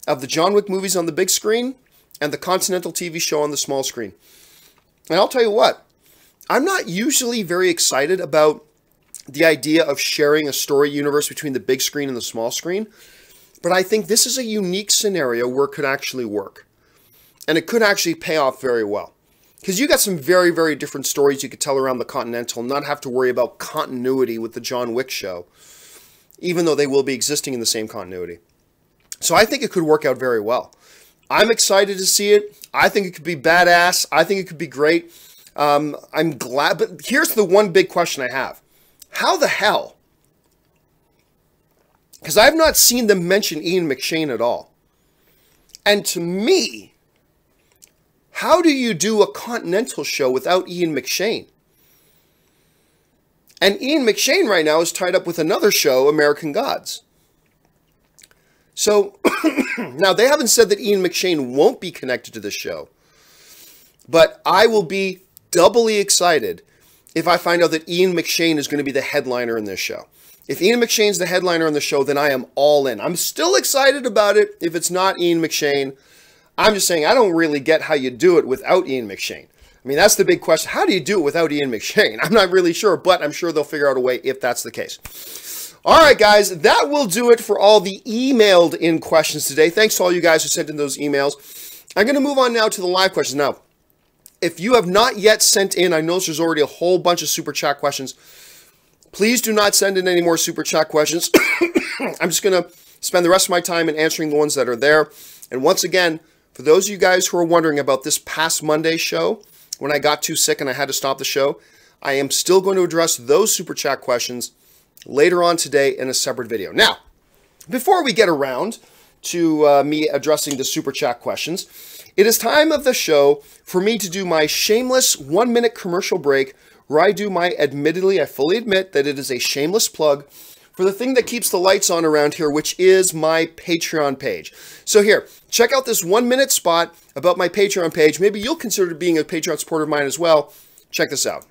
of the John Wick movies on the big screen and the Continental TV show on the small screen. And I'll tell you what, I'm not usually very excited about the idea of sharing a story universe between the big screen and the small screen, but I think this is a unique scenario where it could actually work. And it could actually pay off very well. Because you got some very, very different stories you could tell around the Continental and not have to worry about continuity with the John Wick show, even though they will be existing in the same continuity. So I think it could work out very well. I'm excited to see it. I think it could be badass. I think it could be great. I'm glad, but here's the one big question I have. How the hell? Because I've not seen them mention Ian McShane at all. And to me, how do you do a Continental show without Ian McShane? And Ian McShane right now is tied up with another show, American Gods. So, Now, they haven't said that Ian McShane won't be connected to this show, but I will be doubly excited if I find out that Ian McShane is going to be the headliner in this show. If Ian McShane's the headliner on the show, then I am all in. I'm still excited about it if it's not Ian McShane. I'm just saying I don't really get how you do it without Ian McShane. I mean, that's the big question. How do you do it without Ian McShane? I'm not really sure, but I'm sure they'll figure out a way if that's the case. All right, guys, that will do it for all the emailed in questions today. Thanks to all you guys who sent in those emails. I'm going to move on now to the live questions. Now, if you have not yet sent in, I know there's already a whole bunch of super chat questions. Please do not send in any more super chat questions. I'm just going to spend the rest of my time in answering the ones that are there. And once again, for those of you guys who are wondering about this past Monday show, when I got too sick and I had to stop the show, I am still going to address those super chat questions later on today in a separate video. Now, before we get around to me addressing the super chat questions, it is time of the show for me to do my shameless 1-minute commercial break where I do my admittedly, I fully admit that it is a shameless plug for the thing that keeps the lights on around here, which is my Patreon page. So here, check out this 1-minute spot about my Patreon page. Maybe you'll consider being a Patreon supporter of mine as well. Check this out.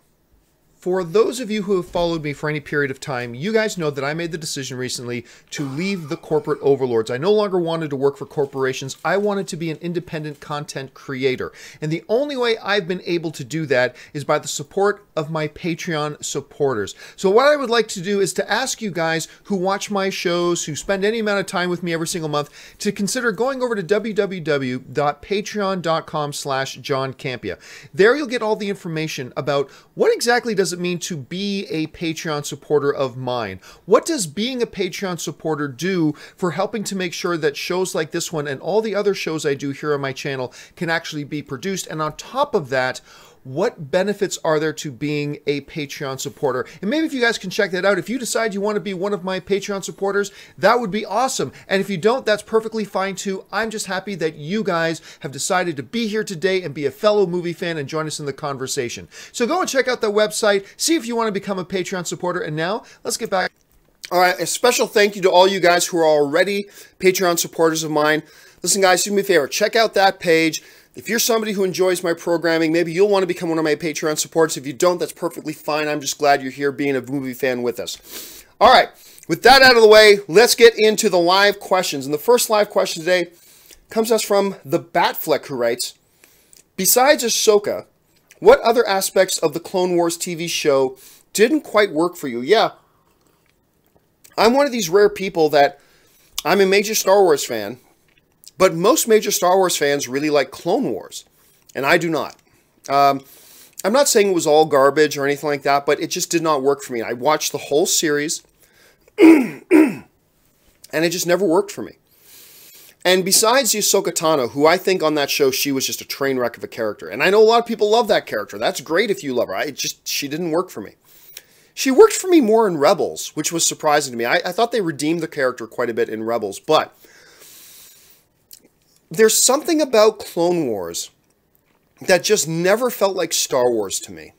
For those of you who have followed me for any period of time, you guys know that I made the decision recently to leave the corporate overlords. I no longer wanted to work for corporations. I wanted to be an independent content creator. And the only way I've been able to do that is by the support of my Patreon supporters. So what I would like to do is to ask you guys who watch my shows, who spend any amount of time with me every single month, to consider going over to www.patreon.com/John Campea. There you'll get all the information about what exactly does it mean to be a Patreon supporter of mine? What does being a Patreon supporter do for helping to make sure that shows like this one and all the other shows I do here on my channel can actually be produced? And on top of that, what benefits are there to being a Patreon supporter? And maybe if you guys can check that out, if you decide you want to be one of my Patreon supporters, that would be awesome. And if you don't, that's perfectly fine too. I'm just happy that you guys have decided to be here today and be a fellow movie fan and join us in the conversation. So go and check out the website, see if you want to become a Patreon supporter. And now, let's get back. All right, a special thank you to all you guys who are already Patreon supporters of mine. Listen, guys, do me a favor. Check out that page. If you're somebody who enjoys my programming, maybe you'll want to become one of my Patreon supporters. If you don't, that's perfectly fine. I'm just glad you're here being a movie fan with us. All right, with that out of the way, let's get into the live questions. And the first live question today comes to us from the Batfleck, who writes, besides Ahsoka, what other aspects of the Clone Wars TV show didn't quite work for you? Yeah, I'm one of these rare people that I'm a major Star Wars fan, but most major Star Wars fans really like Clone Wars, and I do not. I'm not saying it was all garbage or anything like that, but it just did not work for me. I watched the whole series, and it just never worked for me. And besides the Ahsoka Tano, who I think on that show, she was just a train wreck of a character. And I know a lot of people love that character. That's great if you love her. She didn't work for me. She worked for me more in Rebels, which was surprising to me. I thought they redeemed the character quite a bit in Rebels, but there's something about Clone Wars that just never felt like Star Wars to me.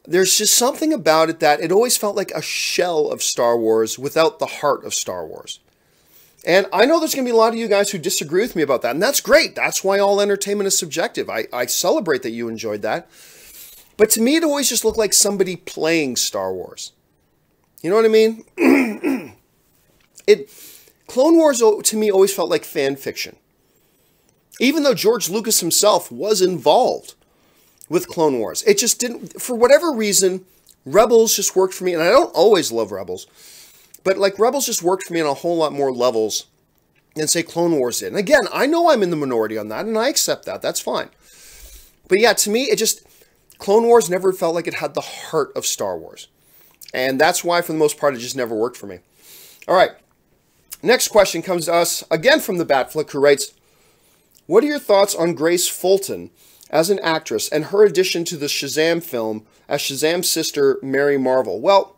There's just something about it that it always felt like a shell of Star Wars without the heart of Star Wars. And I know there's going to be a lot of you guys who disagree with me about that, and that's great. That's why all entertainment is subjective. I celebrate that you enjoyed that. But to me, it always just looked like somebody playing Star Wars. You know what I mean? Clone Wars, to me, always felt like fan fiction. Even though George Lucas himself was involved with Clone Wars. It just didn't, for whatever reason, Rebels just worked for me. And I don't always love Rebels. But like Rebels just worked for me on a whole lot more levels than, say, Clone Wars did. And again, I know I'm in the minority on that, and I accept that. That's fine. But yeah, to me, Clone Wars never felt like it had the heart of Star Wars. And that's why, for the most part, it just never worked for me. All right. Next question comes to us, again from the Batflick, who writes, what are your thoughts on Grace Fulton as an actress and her addition to the Shazam film as Shazam's sister, Mary Marvel? Well,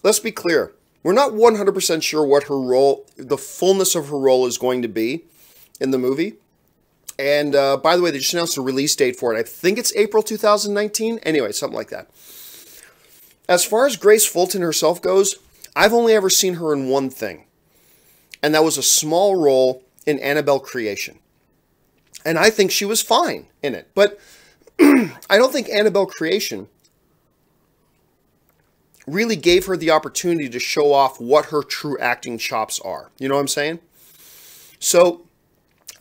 let's be clear. We're not 100% sure what her role, the fullness of her role is going to be in the movie. And by the way, they just announced a release date for it. I think it's April 2019. Anyway, something like that. As far as Grace Fulton herself goes, I've only ever seen her in one thing. and that was a small role in Annabelle Creation. And I think she was fine in it. But I don't think Annabelle Creation really gave her the opportunity to show off what her true acting chops are. You know what I'm saying? So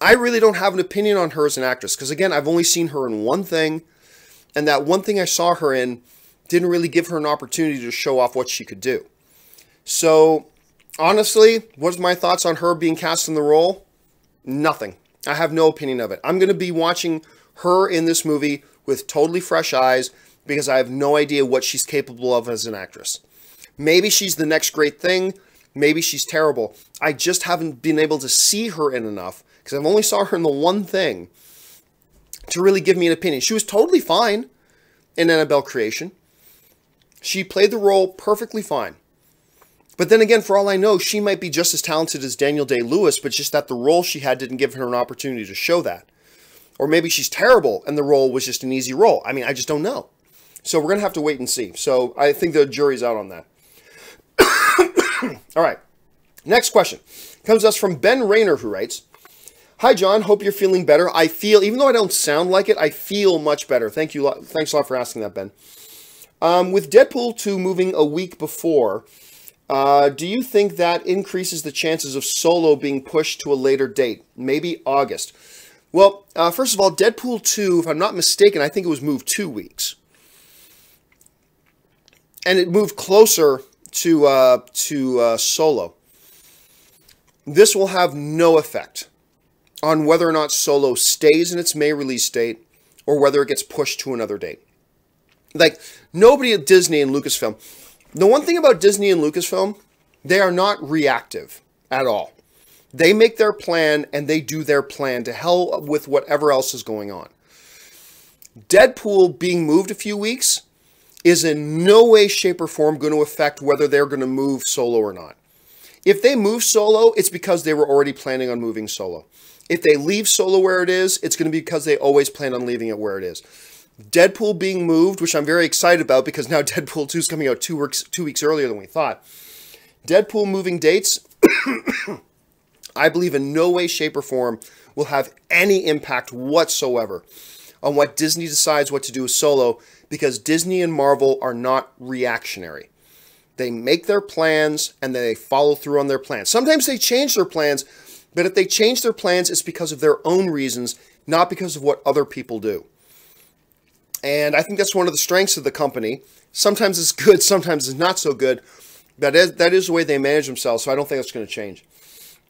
I really don't have an opinion on her as an actress, because again, I've only seen her in one thing, and that one thing I saw her in didn't really give her an opportunity to show off what she could do. So honestly, what's my thoughts on her being cast in the role? Nothing. I have no opinion of it. I'm going to be watching her in this movie with totally fresh eyes, because I have no idea what she's capable of as an actress. Maybe she's the next great thing. Maybe she's terrible. I just haven't been able to see her in enough, because I've only saw her in the one thing, to really give me an opinion. She was totally fine in Annabelle Creation. She played the role perfectly fine. But then again, for all I know, she might be just as talented as Daniel Day-Lewis, but just that the role she had didn't give her an opportunity to show that. Or maybe she's terrible and the role was just an easy role. I mean, I just don't know. So we're going to have to wait and see. So I think the jury's out on that. All right. Next question comes to us from Ben Rayner, who writes, "Hi, John. Hope you're feeling better. I feel, even though I don't sound like it, I feel much better." Thank you. Thanks a lot for asking that, Ben. With Deadpool 2 moving a week before, do you think that increases the chances of Solo being pushed to a later date? Maybe August. Well, first of all, Deadpool 2, if I'm not mistaken, I think it was moved 2 weeks. And it moved closer to Solo. This will have no effect on whether or not Solo stays in its May release date or whether it gets pushed to another date. Like, nobody at Disney and Lucasfilm. The one thing about Disney and Lucasfilm, they are not reactive at all. They make their plan and they do their plan, to hell with whatever else is going on. Deadpool being moved a few weeks is in no way, shape, or form going to affect whether they're going to move Solo or not. If they move Solo, it's because they were already planning on moving Solo. If they leave Solo where it is, it's going to be because they always plan on leaving it where it is. Deadpool being moved, which I'm very excited about, because now Deadpool 2 is coming out 2 weeks earlier than we thought. Deadpool moving dates, I believe in no way, shape, or form will have any impact whatsoever on what Disney decides what to do with Solo, because Disney and Marvel are not reactionary. They make their plans and they follow through on their plans. Sometimes they change their plans, but if they change their plans, it's because of their own reasons, not because of what other people do. And I think that's one of the strengths of the company. Sometimes it's good, sometimes it's not so good. That is the way they manage themselves, so I don't think that's going to change.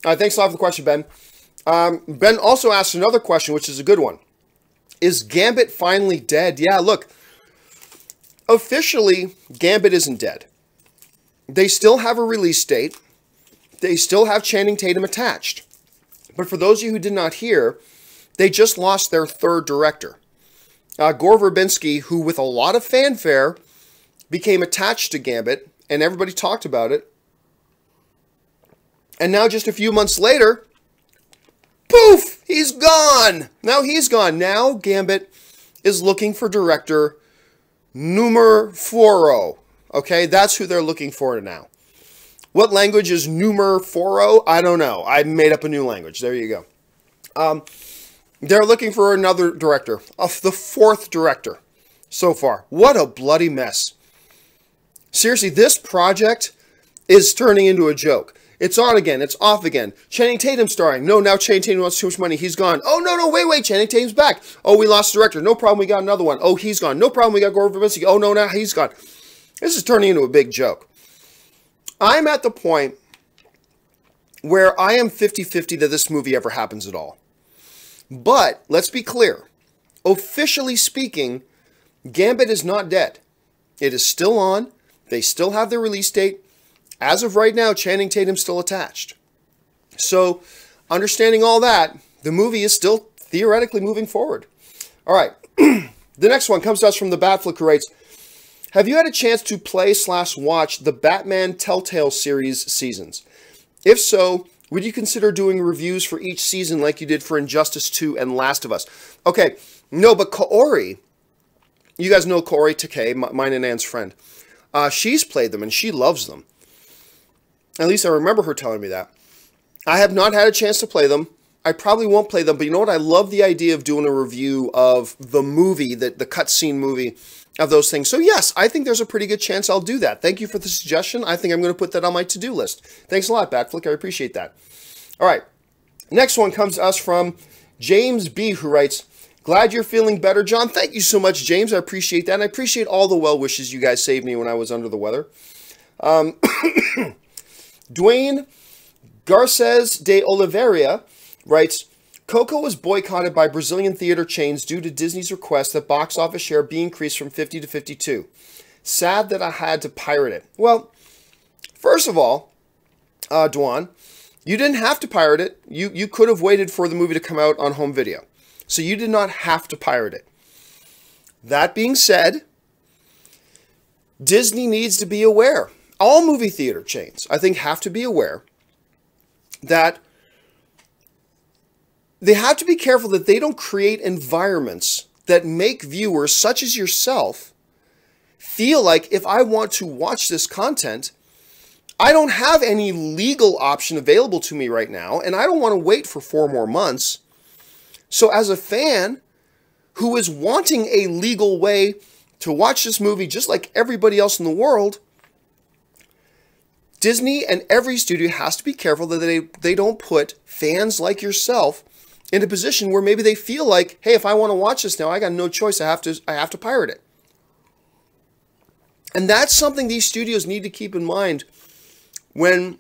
Thanks a lot for the question, Ben. Ben also asked another question, which is a good one. Is Gambit finally dead? Yeah, look. Officially, Gambit isn't dead. They still have a release date. They still have Channing Tatum attached. But for those of you who did not hear, they just lost their third director. Gore Verbinski, who with a lot of fanfare became attached to Gambit, and everybody talked about it. And now just a few months later, poof, he's gone. Now he's gone. Now Gambit is looking for director Numer Foro. Okay, that's who they're looking for now. What language is Numer Foro? I don't know. I made up a new language. There you go. They're looking for another director, the fourth director so far. What a bloody mess. Seriously, this project is turning into a joke. It's on again. It's off again. Channing Tatum starring. No, now Channing Tatum wants too much money. He's gone. Oh, no, wait. Channing Tatum's back. Oh, we lost the director. No problem. We got another one. Oh, he's gone. No problem. We got Gore Verbinski. Oh, no, now he's gone. This is turning into a big joke. I'm at the point where I am 50-50 that this movie ever happens at all. But, let's be clear. Officially speaking, Gambit is not dead. It is still on. They still have their release date. As of right now, Channing Tatum's still attached. So, understanding all that, the movie is still theoretically moving forward. All right. The next one comes to us from the Batflick, who writes, have you had a chance to play/watch the Batman Telltale series seasons? If so, would you consider doing reviews for each season like you did for Injustice 2 and Last of Us? Okay, no, but Kaori, you guys know Kaori Takei, mine and Ann's friend. She's played them and she loves them. At least I remember her telling me that. I have not had a chance to play them. I probably won't play them, but you know what? I love the idea of doing a review of the movie, the cutscene movie of those things. So yes, I think there's a pretty good chance I'll do that. Thank you for the suggestion. I think I'm going to put that on my to-do list. Thanks a lot, Batflick. I appreciate that. All right. Next one comes to us from James B., who writes, glad you're feeling better, John. Thank you so much, James. I appreciate that. And I appreciate all the well wishes you guys saved me when I was under the weather. Dwayne Garces de Oliveira writes, Coco was boycotted by Brazilian theater chains due to Disney's request that box office share be increased from 50 to 52. Sad that I had to pirate it. Well, first of all, Dwan, you didn't have to pirate it. You could have waited for the movie to come out on home video. So you did not have to pirate it. That being said, Disney needs to be aware. All movie theater chains, I think, have to be aware that they have to be careful that they don't create environments that make viewers, such as yourself, feel like if I want to watch this content, I don't have any legal option available to me right now, and I don't want to wait for 4 more months. So as a fan who is wanting a legal way to watch this movie just like everybody else in the world, Disney and every studio has to be careful that they don't put fans like yourself in a position where maybe they feel like, hey, if I want to watch this now, I got no choice. I have to pirate it. And that's something these studios need to keep in mind when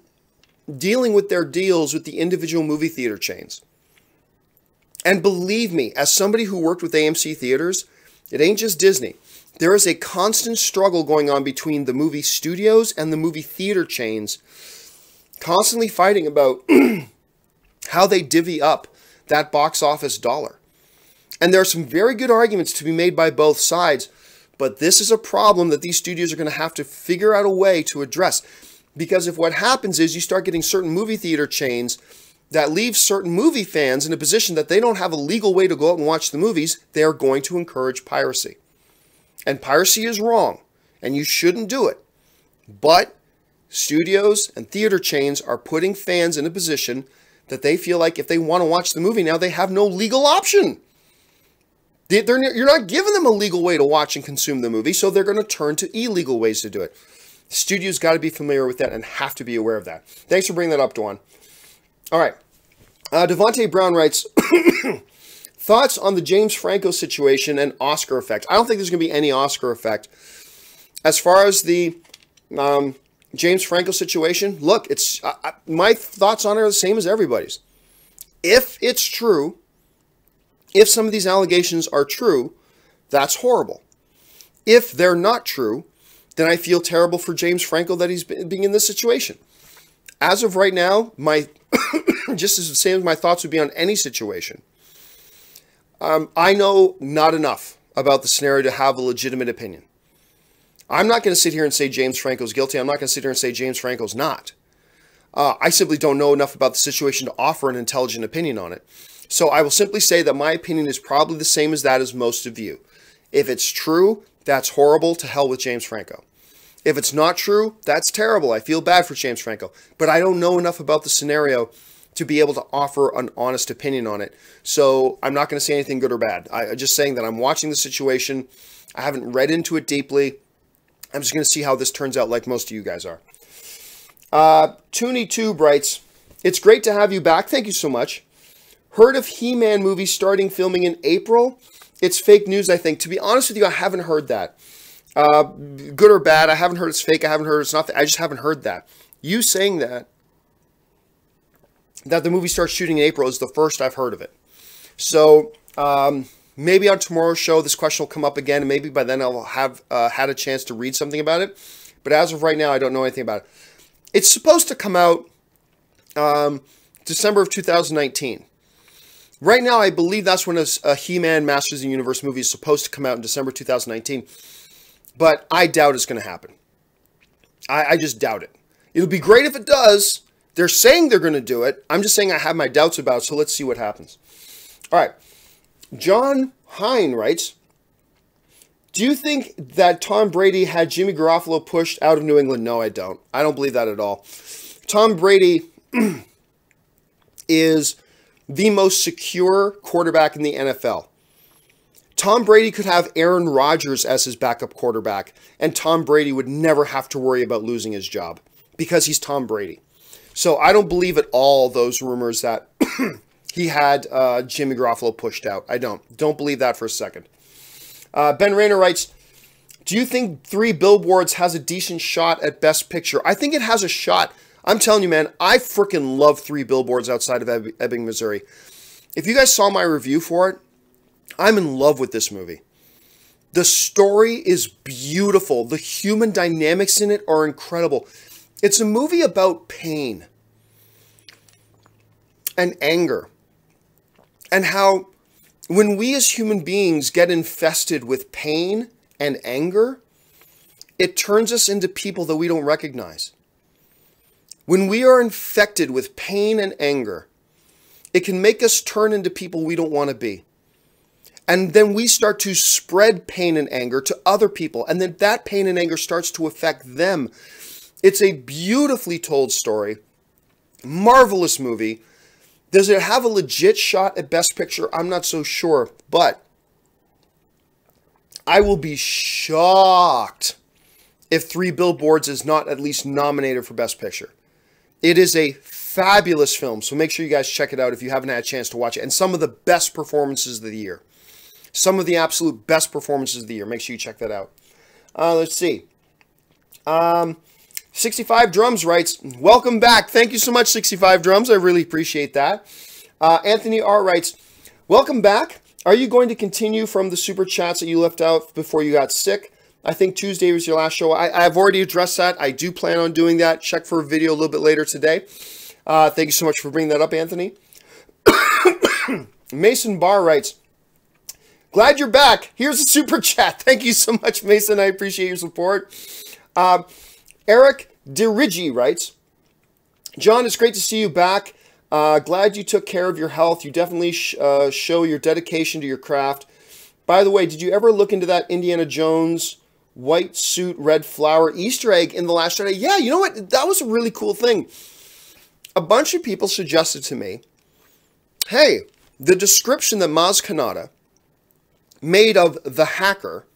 dealing with their deals with the individual movie theater chains. And believe me, as somebody who worked with AMC theaters, it ain't just Disney. There is a constant struggle going on between the movie studios and the movie theater chains, constantly fighting about how they divvy up that box office dollar. And there are some very good arguments to be made by both sides, but this is a problem that these studios are going to have to figure out a way to address. Because if what happens is you start getting certain movie theater chains that leave certain movie fans in a position that they don't have a legal way to go out and watch the movies, they are going to encourage piracy. And piracy is wrong, and you shouldn't do it. But studios and theater chains are putting fans in a position that they feel like if they want to watch the movie now, they have no legal option. You're not giving them a legal way to watch and consume the movie, so they're going to turn to illegal ways to do it. Studios got to be familiar with that and have to be aware of that. Thanks for bringing that up, Dwan. All right. Devontae Brown writes, thoughts on the James Franco situation and Oscar effect. I don't think there's going to be any Oscar effect. As far as the James Franco situation, look, it's my thoughts on it are the same as everybody's. If it's true, if some of these allegations are true, that's horrible. If they're not true, then I feel terrible for James Franco that he's being in this situation. As of right now, my just as the same as my thoughts would be on any situation. I know not enough about the scenario to have a legitimate opinion. I'm not going to sit here and say James Franco's guilty. I'm not going to sit here and say James Franco's not. I simply don't know enough about the situation to offer an intelligent opinion on it. So I will simply say that my opinion is probably the same as that as most of you. If it's true, that's horrible. To hell with James Franco. If it's not true, that's terrible. I feel bad for James Franco. But I don't know enough about the scenario to be able to offer an honest opinion on it. So I'm not going to say anything good or bad. I'm just saying that I'm watching the situation. I haven't read into it deeply. I'm just going to see how this turns out like most of you guys are. Toonie2 writes, it's great to have you back. Thank you so much. Heard of He-Man movie starting filming in April? It's fake news, I think. To be honest with you, I haven't heard that. Good or bad, I haven't heard it's fake. I haven't heard it's not. I just haven't heard that. You saying that the movie starts shooting in April is the first I've heard of it. So maybe on tomorrow's show, this question will come up again, and maybe by then I'll have had a chance to read something about it. But as of right now, I don't know anything about it. It's supposed to come out December of 2019. Right now, I believe that's when a He-Man Masters of the Universe movie is supposed to come out in December 2019. But I doubt it's going to happen. I just doubt it. It'll be great if it does. They're saying they're going to do it. I'm just saying I have my doubts about it, so let's see what happens. All right. John Hine writes, do you think that Tom Brady had Jimmy Garoppolo pushed out of New England? No, I don't. I don't believe that at all. Tom Brady is the most secure quarterback in the NFL. Tom Brady could have Aaron Rodgers as his backup quarterback, and Tom Brady would never have to worry about losing his job because he's Tom Brady. So I don't believe at all those rumors that he had Jimmy Garoppolo pushed out. I don't believe that for a second. Ben Rayner writes, do you think Three Billboards has a decent shot at Best Picture? I think it has a shot. I'm telling you, man, I freaking love Three Billboards Outside of Ebbing, Missouri. If you guys saw my review for it, I'm in love with this movie. The story is beautiful. The human dynamics in it are incredible. It's a movie about pain and anger, and how when we as human beings get infested with pain and anger, it turns us into people that we don't recognize. When we are infected with pain and anger, it can make us turn into people we don't want to be. And then we start to spread pain and anger to other people, and then that pain and anger starts to affect them. It's a beautifully told story, marvelous movie. Does it have a legit shot at Best Picture? I'm not so sure, but I will be shocked if Three Billboards is not at least nominated for Best Picture. It is a fabulous film, so make sure you guys check it out if you haven't had a chance to watch it. And some of the best performances of the year. Some of the absolute best performances of the year. Make sure you check that out. Let's see. 65 Drums writes, welcome back. Thank you so much, 65 Drums. I really appreciate that. Anthony R. writes, welcome back. Are you going to continue from the super chats that you left out before you got sick? I think Tuesday was your last show. I've already addressed that. I do plan on doing that. Check for a video a little bit later today. Thank you so much for bringing that up, Anthony. Mason Barr writes, glad you're back. Here's a super chat. Thank you so much, Mason. I appreciate your support. Eric Dirigi writes, John, it's great to see you back. Glad you took care of your health. You definitely show your dedication to your craft. By the way, did you ever look into that Indiana Jones white suit, red flower Easter egg in The Last Jedi? Yeah, you know what? That was a really cool thing. A bunch of people suggested to me, hey, the description that Maz Kanata made of the hacker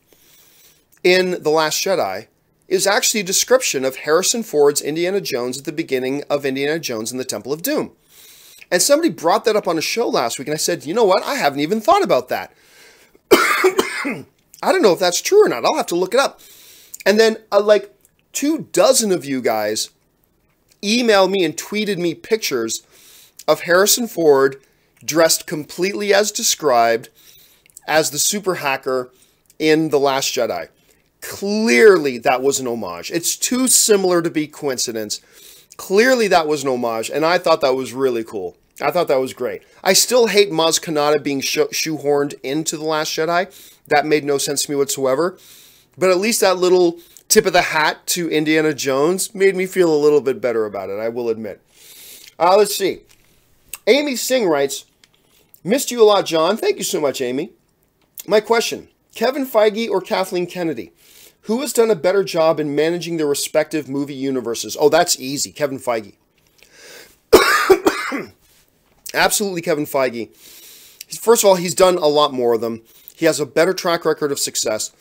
in The Last Jedi is actually a description of Harrison Ford's Indiana Jones at the beginning of Indiana Jones and the Temple of Doom. And somebody brought that up on a show last week, and I said, you know what? I haven't even thought about that. I don't know if that's true or not. I'll have to look it up. And then like 24 of you guys emailed me and tweeted me pictures of Harrison Ford dressed completely as described as the super hacker in The Last Jedi. Clearly that was an homage. It's too similar to be coincidence. Clearly that was an homage, and I thought that was really cool. I thought that was great. I still hate Maz Kanata being shoehorned into The Last Jedi. That made no sense to me whatsoever. But at least that little tip of the hat to Indiana Jones made me feel a little bit better about it, I will admit. Let's see. Amy Singh writes, missed you a lot, John. Thank you so much, Amy. My question, Kevin Feige or Kathleen Kennedy? Who has done a better job in managing their respective movie universes? Oh, that's easy. Kevin Feige. Absolutely Kevin Feige. First of all, he's done a lot more of them. He has a better track record of success.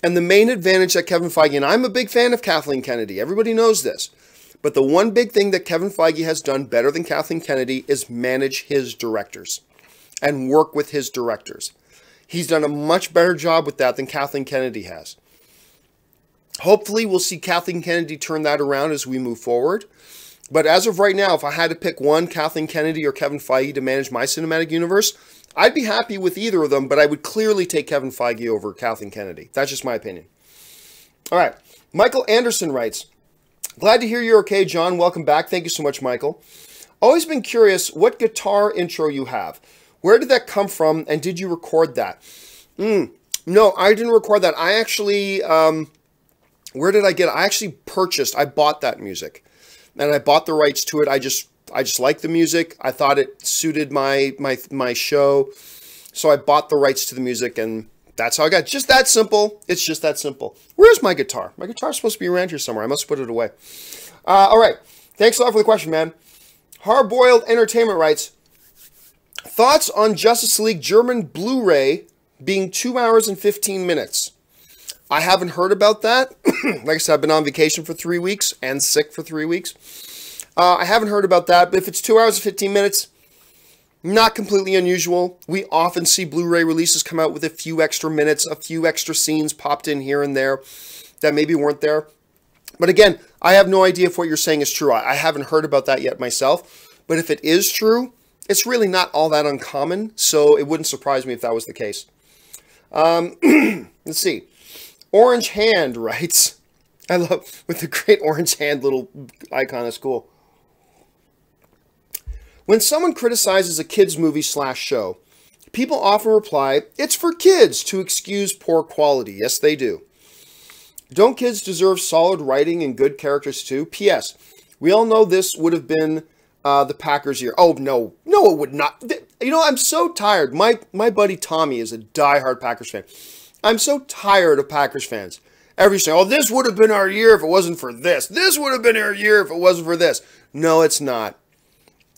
And the main advantage that Kevin Feige, and I'm a big fan of Kathleen Kennedy. Everybody knows this. But the one big thing that Kevin Feige has done better than Kathleen Kennedy is manage his directors and work with his directors. He's done a much better job with that than Kathleen Kennedy has. Hopefully, we'll see Kathleen Kennedy turn that around as we move forward. But as of right now, if I had to pick one, Kathleen Kennedy or Kevin Feige to manage my cinematic universe, I'd be happy with either of them, but I would clearly take Kevin Feige over Kathleen Kennedy. That's just my opinion. All right. Michael Anderson writes, glad to hear you're okay, John. Welcome back. Thank you so much, Michael. Always been curious what guitar intro you have. Where did that come from, and did you record that? No, I didn't record that. I actually, where did I get it? I bought that music. And I bought the rights to it. I just liked the music. I thought it suited my show. So I bought the rights to the music, and that's how I got it. Just that simple. It's just that simple. Where's my guitar? My guitar's supposed to be around here somewhere. I must put it away. All right. Thanks a lot for the question, man. Hard-Boiled Entertainment writes, thoughts on Justice League German Blu-ray being 2 hours and 15 minutes. I haven't heard about that. Like I said, I've been on vacation for 3 weeks and sick for 3 weeks. I haven't heard about that, but if it's 2 hours and 15 minutes, not completely unusual. We often see Blu-ray releases come out with a few extra minutes, a few extra scenes popped in here and there that maybe weren't there. But again, I have no idea if what you're saying is true. I haven't heard about that yet myself. But if it is true, it's really not all that uncommon, so it wouldn't surprise me if that was the case. Let's see. Orange Hand writes, I love, with the great orange hand little icon, that's cool. When someone criticizes a kids movie / show, people often reply, it's for kids, to excuse poor quality. Yes, they do. Don't kids deserve solid writing and good characters too? P.S. We all know this would have been the Packers' year. Oh, no. No, it would not. You know, I'm so tired. My buddy Tommy is a diehard Packers fan. I'm so tired of Packers fans. Every say, oh, this would have been our year if it wasn't for this. This would have been our year if it wasn't for this. No, it's not.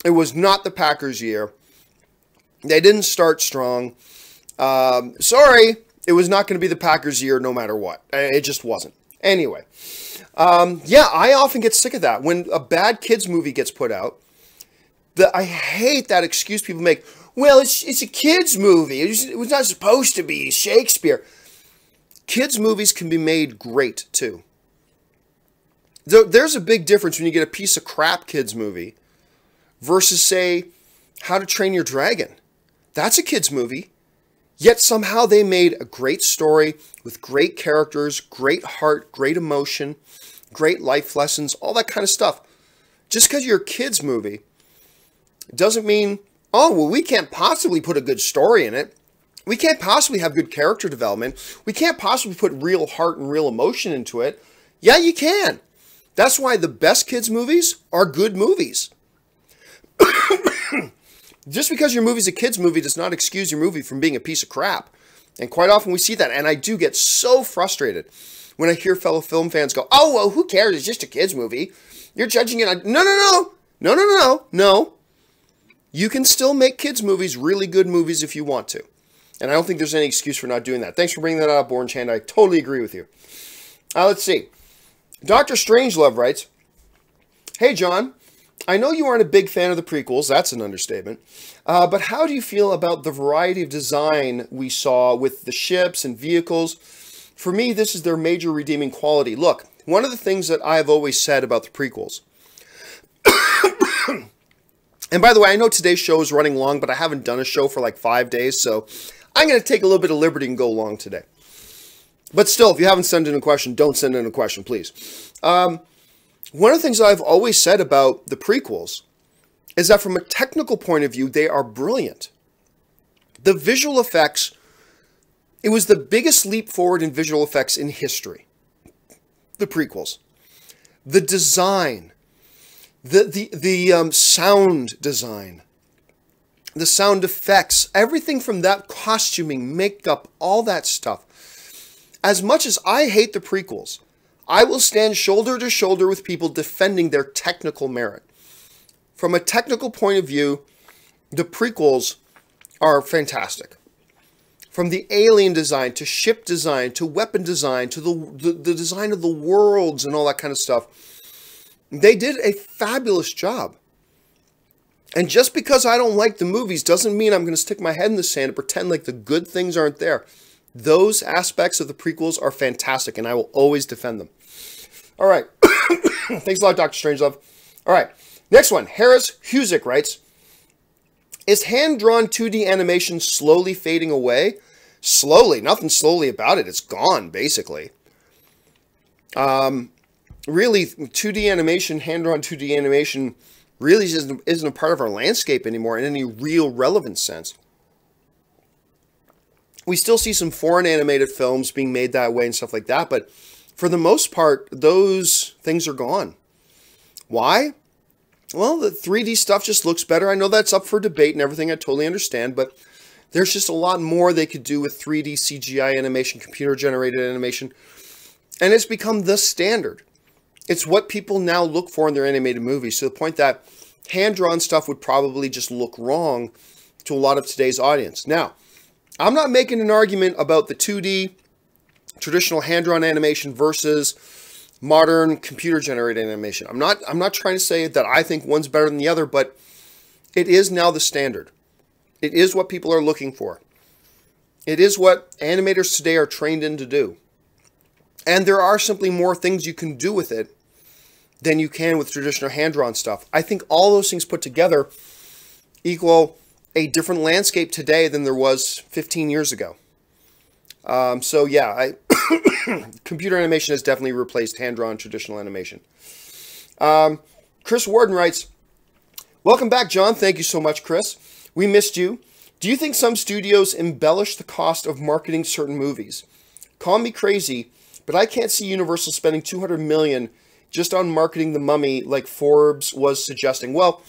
It was not the Packers' year. They didn't start strong. Sorry, it was not going to be the Packers' year no matter what. It just wasn't. Anyway, yeah, I often get sick of that. When a bad kids movie gets put out, I hate that excuse people make. Well, it's a kids movie. It was not supposed to be Shakespeare. Kids movies can be made great, too. There's a big difference when you get a piece of crap kids movie versus, say, How to Train Your Dragon. That's a kids movie. Yet somehow they made a great story with great characters, great heart, great emotion, great life lessons, all that kind of stuff. Just because you're a kids movie doesn't mean, oh, well, we can't possibly put a good story in it. We can't possibly have good character development. We can't possibly put real heart and real emotion into it. Yeah, you can. That's why the best kids movies are good movies. Just because your movie's a kid's movie does not excuse your movie from being a piece of crap. And quite often we see that. And I do get so frustrated when I hear fellow film fans go, oh, well, who cares? It's just a kid's movie. You're judging it on... No. You can still make kids movies really good movies if you want to. And I don't think there's any excuse for not doing that. Thanks for bringing that up, Orange Hand. I totally agree with you. Let's see. Dr. Strangelove writes, hey, John. I know you aren't a big fan of the prequels, that's an understatement, but how do you feel about the variety of design we saw with the ships and vehicles? For me, this is their major redeeming quality. Look, one of the things that I've always said about the prequels, and by the way, I know today's show is running long, but I haven't done a show for like 5 days, so I'm going to take a little bit of liberty and go long today. But still, if you haven't sent in a question, don't send in a question, please. One of the things that I've always said about the prequels is that from a technical point of view, they are brilliant. The visual effects, it was the biggest leap forward in visual effects in history. The prequels. The design, the sound design, the sound effects, everything from that, costuming, makeup, all that stuff. As much as I hate the prequels, I will stand shoulder to shoulder with people defending their technical merit. From a technical point of view, the prequels are fantastic. From the alien design, to ship design, to weapon design, to the design of the worlds and all that kind of stuff, they did a fabulous job. And just because I don't like the movies doesn't mean I'm going to stick my head in the sand and pretend like the good things aren't there. Those aspects of the prequels are fantastic, and I will always defend them. All right. Thanks a lot, Dr. Strangelove. All right. Next one. Harris Husick writes, is hand-drawn 2D animation slowly fading away? Slowly. Nothing slowly about it. It's gone, basically. Really, 2D animation, hand-drawn 2D animation really isn't a part of our landscape anymore in any real relevant sense. We still see some foreign animated films being made that way and stuff like that, but for the most part, those things are gone. Why? Well, the 3D stuff just looks better. I know that's up for debate and everything. I totally understand, but there's just a lot more they could do with 3D CGI animation, computer-generated animation, and it's become the standard. It's what people now look for in their animated movies, to the point that hand-drawn stuff would probably just look wrong to a lot of today's audience. Now, I'm not making an argument about the 2D traditional hand-drawn animation versus modern computer-generated animation. I'm not trying to say that I think one's better than the other, but it is now the standard. It is what people are looking for. It is what animators today are trained in to do. And there are simply more things you can do with it than you can with traditional hand-drawn stuff. I think all those things put together equal a different landscape today than there was 15 years ago. So yeah, computer animation has definitely replaced hand-drawn traditional animation. Chris Warden writes, welcome back, John. Thank you so much, Chris. We missed you. Do you think some studios embellish the cost of marketing certain movies? Call me crazy, but I can't see Universal spending $200 million just on marketing The Mummy like Forbes was suggesting. Well,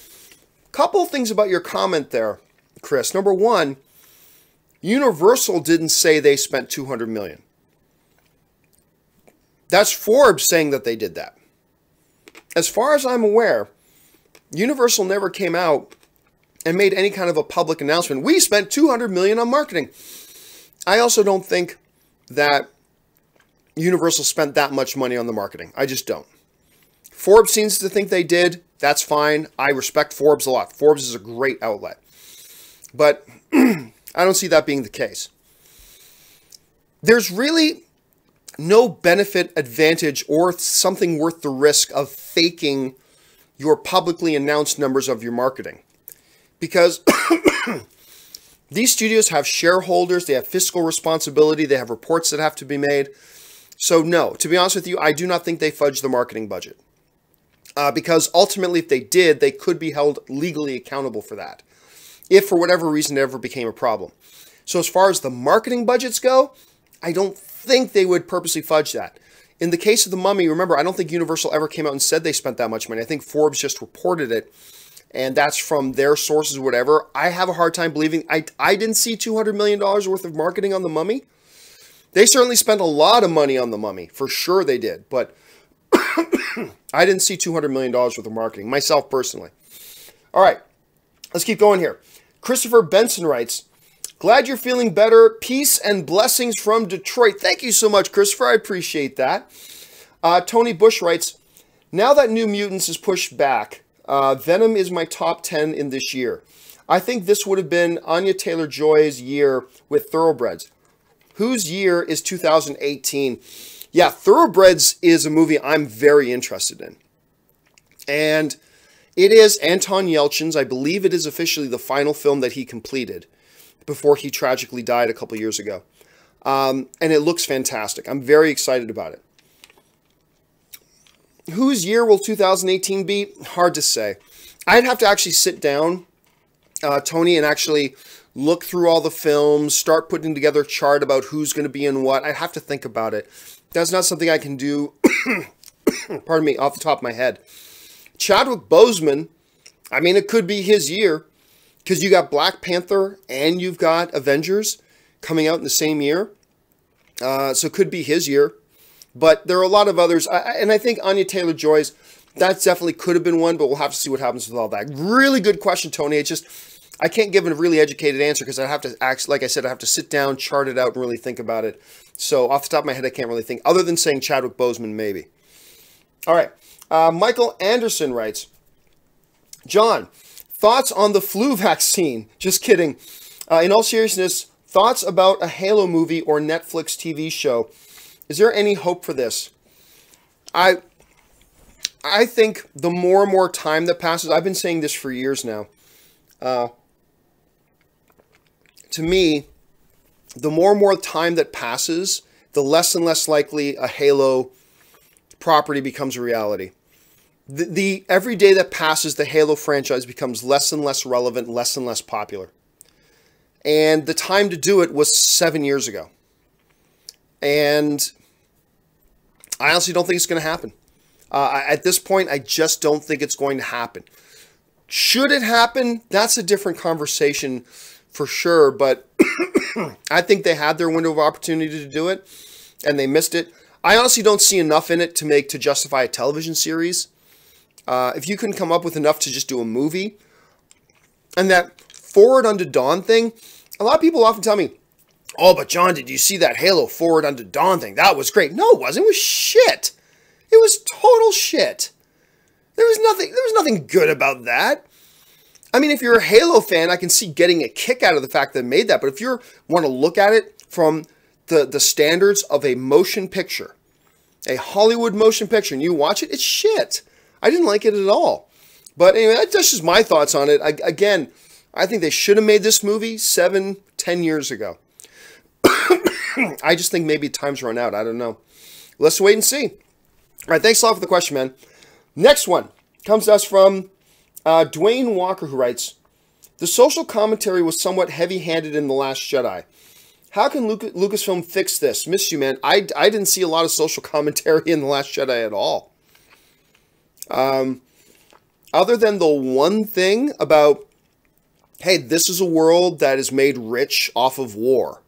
a couple of things about your comment there, Chris. Number one, Universal didn't say they spent $200 million. That's Forbes saying that they did that. As far as I'm aware, Universal never came out and made any kind of a public announcement. We spent $200 million on marketing. I also don't think that Universal spent that much money on the marketing. I just don't. Forbes seems to think they did. That's fine. I respect Forbes a lot. Forbes is a great outlet. But I don't see that being the case. There's really no benefit, advantage, or something worth the risk of faking your publicly announced numbers of your marketing. Because these studios have shareholders, they have fiscal responsibility, they have reports that have to be made. So no, to be honest with you, I do not think they fudged the marketing budget. Because ultimately, if they did, they could be held legally accountable for that, if for whatever reason it ever became a problem. So as far as the marketing budgets go, I don't think they would purposely fudge that. In the case of The Mummy, remember, I don't think Universal ever came out and said they spent that much money. I think Forbes just reported it, and that's from their sources or whatever. I have a hard time believing. I didn't see $200 million worth of marketing on The Mummy. They certainly spent a lot of money on The Mummy. For sure they did. But I didn't see $200 million worth of marketing, myself personally. All right, let's keep going here. Christopher Benson writes, glad you're feeling better. Peace and blessings from Detroit. Thank you so much, Christopher. I appreciate that. Tony Bush writes, now that New Mutants is pushed back, Venom is my top 10 in this year. I think this would have been Anya Taylor-Joy's year with Thoroughbreds. Whose year is 2018? Yeah, Thoroughbreds is a movie I'm very interested in. And it is Anton Yelchin's. I believe it is officially the final film that he completed before he tragically died a couple years ago. And it looks fantastic. I'm very excited about it. Whose year will 2018 be? Hard to say. I'd have to actually sit down, Tony, and actually look through all the films, start putting together a chart about who's going to be in what. I'd have to think about it. That's not something I can do, pardon me, off the top of my head. Chadwick Boseman, I mean, it could be his year, because you got Black Panther and you've got Avengers coming out in the same year. So it could be his year. But there are a lot of others. And I think Anya Taylor-Joy's, that definitely could have been one, but we'll have to see what happens with all that. Really good question, Tony. It's just, I can't give a really educated answer because I have to act, like I said, I have to sit down, chart it out, and really think about it. So off the top of my head, I can't really think, other than saying Chadwick Boseman, maybe. All right. Michael Anderson writes, John, thoughts on the flu vaccine? Just kidding. In all seriousness, thoughts about a Halo movie or Netflix TV show? Is there any hope for this? I think the more and more time that passes, I've been saying this for years now. To me, the more and more time that passes, the less and less likely a Halo property becomes a reality. Every day that passes, the Halo franchise becomes less and less relevant, less and less popular. And the time to do it was 7 years ago. And I honestly don't think it's going to happen. At this point, I just don't think it's going to happen. Should it happen? That's a different conversation for sure. But I think they had their window of opportunity to do it, and they missed it. I honestly don't see enough in it to justify a television series. if you couldn't come up with enough to just do a movie, and that Forward Unto Dawn thing, a lot of people often tell me, oh, but John, did you see that Halo Forward Unto Dawn thing? That was great. No, it wasn't. It was shit. It was total shit. There was nothing good about that. I mean, if you're a Halo fan, I can see getting a kick out of the fact that it made that. But if you want to look at it from the standards of a motion picture, a Hollywood motion picture, and you watch it, it's shit. I didn't like it at all. But anyway, that's just my thoughts on it. Again, I think they should have made this movie 7, 10 years ago. I just think maybe time's run out. I don't know. Let's wait and see. All right, thanks a lot for the question, man. Next one comes to us from Dwayne Walker, who writes, the social commentary was somewhat heavy-handed in The Last Jedi. How can Lucasfilm fix this? Missed you, man. I didn't see a lot of social commentary in The Last Jedi at all. Other than the one thing about, hey, this is a world that is made rich off of war.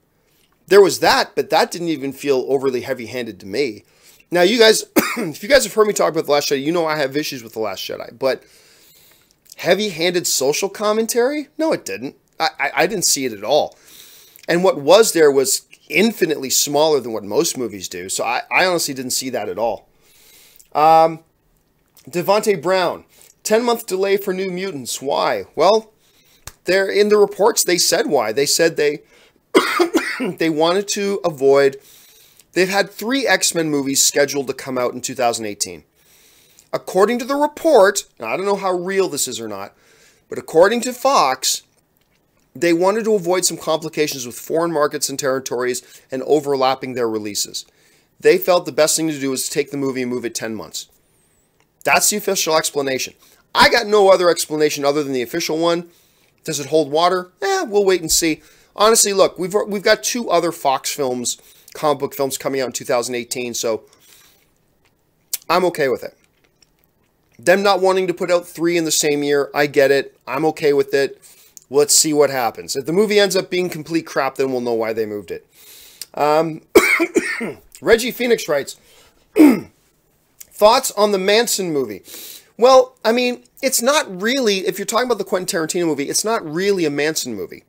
There was that, but that didn't even feel overly heavy-handed to me. Now, you guys, if you guys have heard me talk about The Last Jedi, you know I have issues with The Last Jedi, but heavy-handed social commentary? No, it didn't. I didn't see it at all. And what was there was infinitely smaller than what most movies do, so I honestly didn't see that at all. Devontae Brown, 10-month delay for New Mutants. Why? Well, they're in the reports, they said why. They said they they wanted to avoid... They've had 3 X-Men movies scheduled to come out in 2018. According to the report, now I don't know how real this is or not, but according to Fox, they wanted to avoid some complications with foreign markets and territories and overlapping their releases. They felt the best thing to do was to take the movie and move it 10 months. That's the official explanation. I got no other explanation other than the official one. Does it hold water? We'll wait and see. Honestly, look, we've got 2 other Fox films, comic book films coming out in 2018, so I'm okay with it. Them not wanting to put out 3 in the same year, I get it. I'm okay with it. Let's see what happens. If the movie ends up being complete crap, then we'll know why they moved it. Reggie Phoenix writes, thoughts on the Manson movie? Well, I mean, it's not really, if you're talking about the Quentin Tarantino movie, it's not really a Manson movie.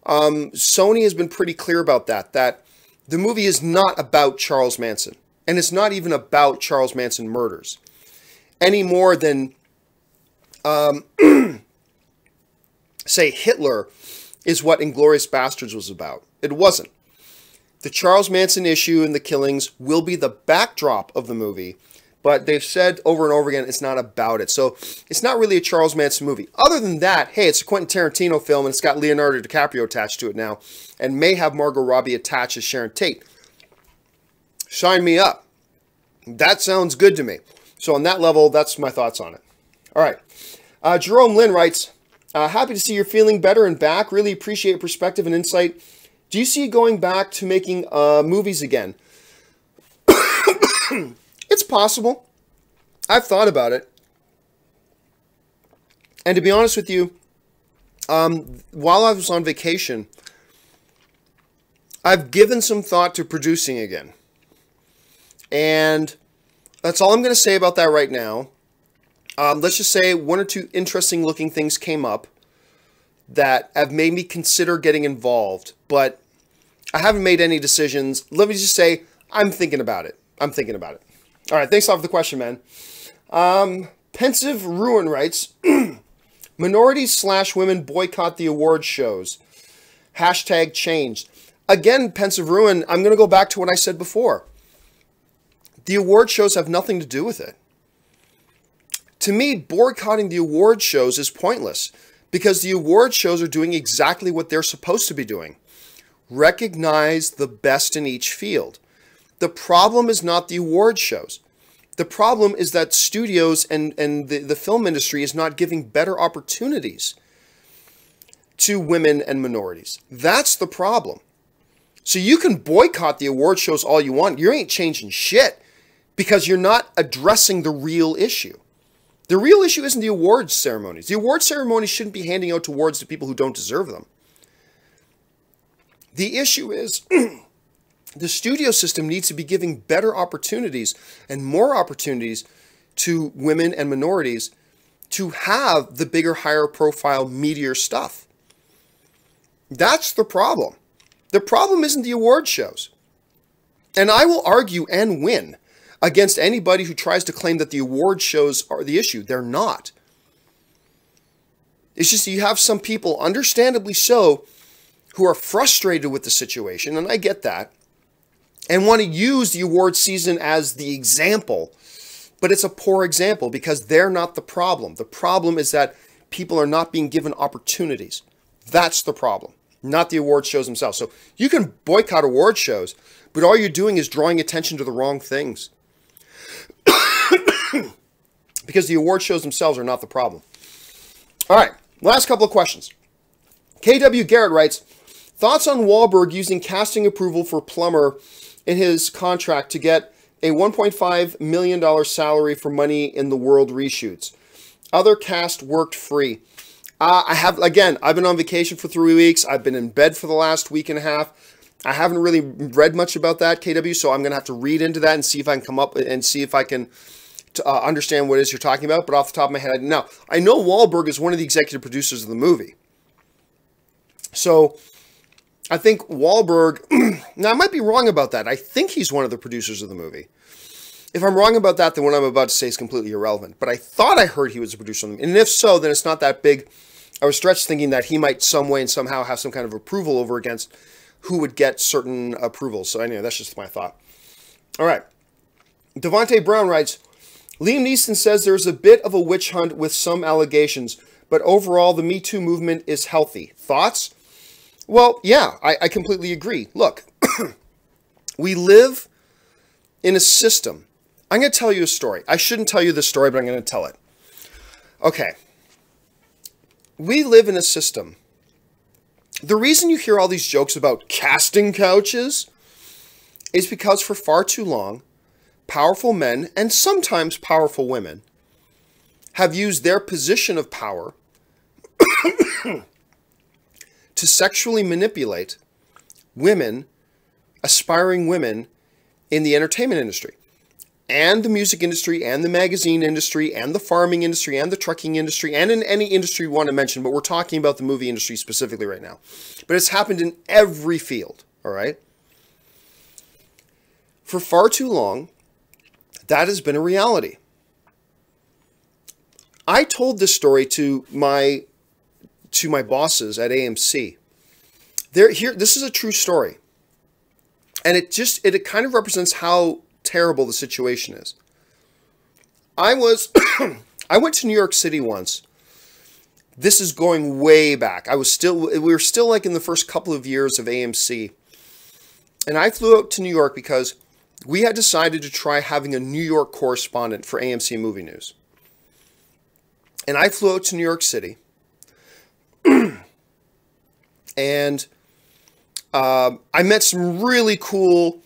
Sony has been pretty clear about that the movie is not about Charles Manson. And it's not even about Charles Manson murders. Any more than, say, Hitler is what Inglourious Basterds was about. It wasn't. The Charles Manson issue and the killings will be the backdrop of the movie, but they've said over and over again it's not about it. So it's not really a Charles Manson movie. Other than that, hey, it's a Quentin Tarantino film, and it's got Leonardo DiCaprio attached to it now, and may have Margot Robbie attached as Sharon Tate. Sign me up. That sounds good to me. So on that level, that's my thoughts on it. All right. Jerome Lynn writes, happy to see you're feeling better and back. Really appreciate your perspective and insight. Do you see going back to making movies again? It's possible. I've thought about it. And to be honest with you, while I was on vacation, I've given some thought to producing again. And that's all I'm going to say about that right now. Let's just say 1 or 2 interesting looking things came up that have made me consider getting involved, but I haven't made any decisions. Let me just say, I'm thinking about it. I'm thinking about it. All right, thanks a lot for the question, man. Pensive Ruin writes, minorities/women boycott the award shows. Hashtag changed. Again, Pensive Ruin, I'm going to go back to what I said before. The award shows have nothing to do with it. To me, boycotting the award shows is pointless because the award shows are doing exactly what they're supposed to be doing. Recognize the best in each field. The problem is not the award shows. The problem is that studios and the film industry is not giving better opportunities to women and minorities. That's the problem. So you can boycott the award shows all you want. You ain't changing shit because you're not addressing the real issue. The real issue isn't the awards ceremonies. The awards ceremonies shouldn't be handing out awards to people who don't deserve them. The issue is the studio system needs to be giving better opportunities and more opportunities to women and minorities to have the bigger, higher profile, meatier stuff. That's the problem. The problem isn't the award shows. And I will argue and win against anybody who tries to claim that the award shows are the issue. They're not. It's just you have some people, understandably so, who are frustrated with the situation, and I get that, and want to use the award season as the example, but it's a poor example because they're not the problem. The problem is that people are not being given opportunities. That's the problem, not the award shows themselves. So you can boycott award shows, but all you're doing is drawing attention to the wrong things. Because the award shows themselves are not the problem. All right, last couple of questions. KW Garrett writes, thoughts on Wahlberg using casting approval for Plumber in his contract to get a $1.5 million salary for Money in the World reshoots. Other cast worked free. I've been on vacation for 3 weeks. I've been in bed for the last week and a half. I haven't really read much about that, KW, so I'm going to have to read into that and see if I can come up and see if I can understand what it is you're talking about. But off the top of my head, now, I know Wahlberg is one of the executive producers of the movie. So I think Wahlberg, now I might be wrong about that. I think he's one of the producers of the movie. If I'm wrong about that, then what I'm about to say is completely irrelevant. But I thought I heard he was a producer on the movie. And if so, then it's not that big. I was stretched thinking that he might some way and somehow have some kind of approval over against who would get certain approvals. So anyway, that's just my thought. All right. Devontae Brown writes, Liam Neeson says there's a bit of a witch hunt with some allegations, but overall the Me Too movement is healthy. Thoughts? Well, yeah, I completely agree. Look, we live in a system. I'm going to tell you a story. I shouldn't tell you this story, but I'm going to tell it. Okay. We live in a system. The reason you hear all these jokes about casting couches is because for far too long, powerful men and sometimes powerful women have used their position of power to sexually manipulate women, aspiring women in the entertainment industry and the music industry and the magazine industry and the farming industry and the trucking industry and in any industry you want to mention, but we're talking about the movie industry specifically right now. But it's happened in every field, all right? For far too long, that has been a reality. I told this story to my bosses at AMC. This is a true story. And it kind of represents how terrible the situation is. I went to New York City once. This is going way back. We were still like in the first couple of years of AMC. And I flew out to New York because we had decided to try having a New York correspondent for AMC Movie News. And I flew out to New York City. And I met some really cool...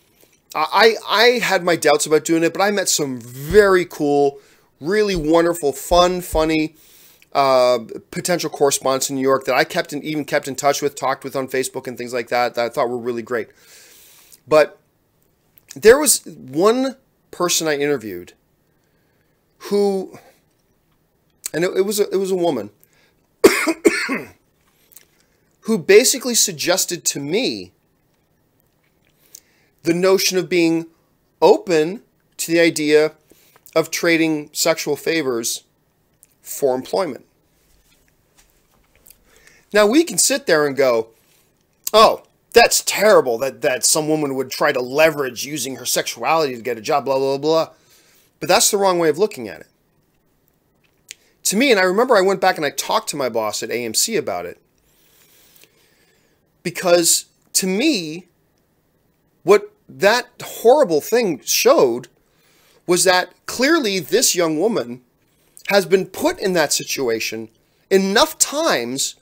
I had my doubts about doing it, but I met some very cool, really wonderful, fun, funny potential correspondents in New York that I even kept in touch with, talked with on Facebook and things like that I thought were really great. But there was one person I interviewed who, and it was a woman, who basically suggested to me the notion of being open to the idea of trading sexual favors for employment. Now, we can sit there and go, oh, that's terrible that some woman would try to leverage using her sexuality to get a job, blah, blah, blah. But that's the wrong way of looking at it. To me, and I remember I went back and I talked to my boss at AMC about it, because to me, what that horrible thing showed was that clearly this young woman has been put in that situation enough times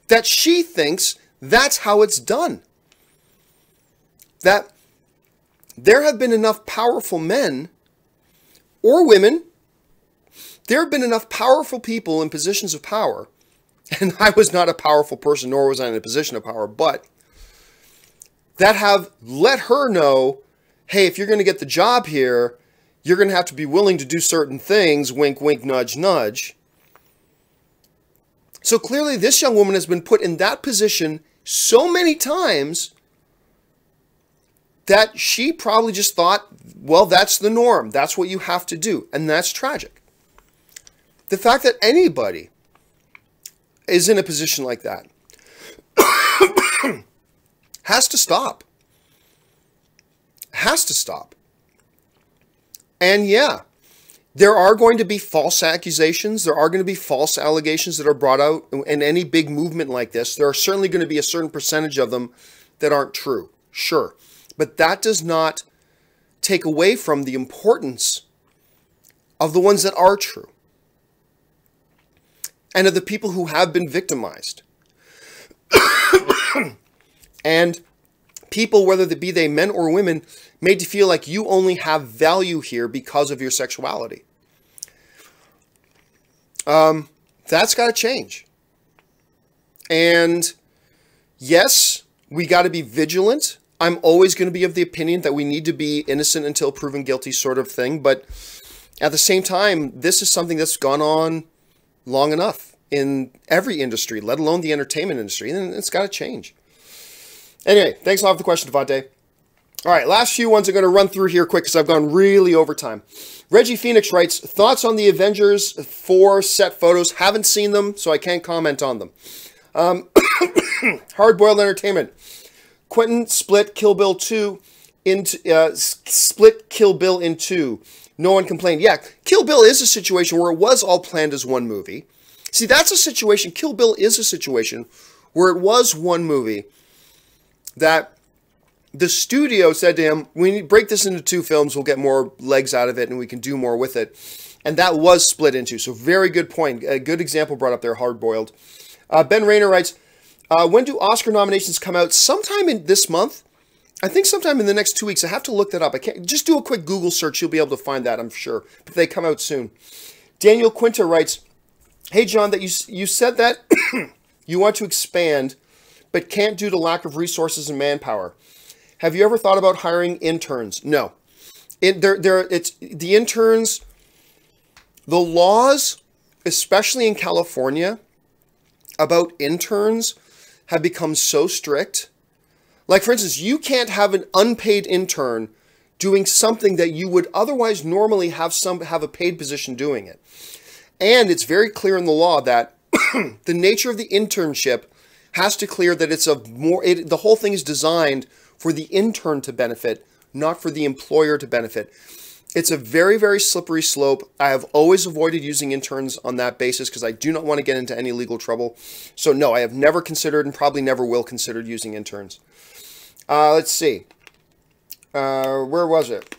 that she thinks that's how it's done. That there have been enough powerful men or women, there have been enough powerful people in positions of power, and I was not a powerful person, nor was I in a position of power, but that have let her know, hey, if you're going to get the job here, you're going to have to be willing to do certain things, wink, wink, nudge, nudge. So clearly this young woman has been put in that position so many times that she probably just thought, well, that's the norm. That's what you have to do. And that's tragic. The fact that anybody is in a position like that has to stop. Has to stop. And yeah, there are going to be false accusations. There are going to be false allegations that are brought out in any big movement like this. There are certainly going to be a certain percentage of them that aren't true. Sure. But that does not take away from the importance of the ones that are true and of the people who have been victimized. And people, whether they be men or women, made to feel like you only have value here because of your sexuality. That's got to change. And yes, we got to be vigilant. I'm always going to be of the opinion that we need to be innocent until proven guilty sort of thing. But at the same time, this is something that's gone on long enough in every industry, let alone the entertainment industry. And it's got to change. Anyway, thanks a lot for the question, Devante. All right, last few ones I'm going to run through here quick because I've gone really over time. Reggie Phoenix writes, thoughts on the Avengers 4 set photos? Haven't seen them, so I can't comment on them. Hardboiled Entertainment. Quentin split Kill Bill in two. No one complained. Yeah, Kill Bill is a situation where it was all planned as one movie. See, that's a situation. Kill Bill is a situation where it was one movie that the studio said to him, we need to break this into 2 films, we'll get more legs out of it, and we can do more with it. And that was split into. So very good point. A good example brought up there, Hardboiled. Ben Rayner writes, when do Oscar nominations come out? Sometime in this month. I think sometime in the next 2 weeks. I have to look that up. I can't just do a quick Google search. You'll be able to find that, I'm sure. But they come out soon. Daniel Quinta writes, hey, John, that you said that you want to expand, but can't due to lack of resources and manpower. Have you ever thought about hiring interns? No. It's the interns, the laws, especially in California, about interns have become so strict. Like, for instance, you can't have an unpaid intern doing something that you would otherwise normally have a paid position doing it. And it's very clear in the law that the nature of the internship has to clear that it's the whole thing is designed for the intern to benefit, not for the employer to benefit. It's a very, very slippery slope. I have always avoided using interns on that basis because I do not want to get into any legal trouble. So no, I have never considered and probably never will consider using interns. Let's see. Where was it?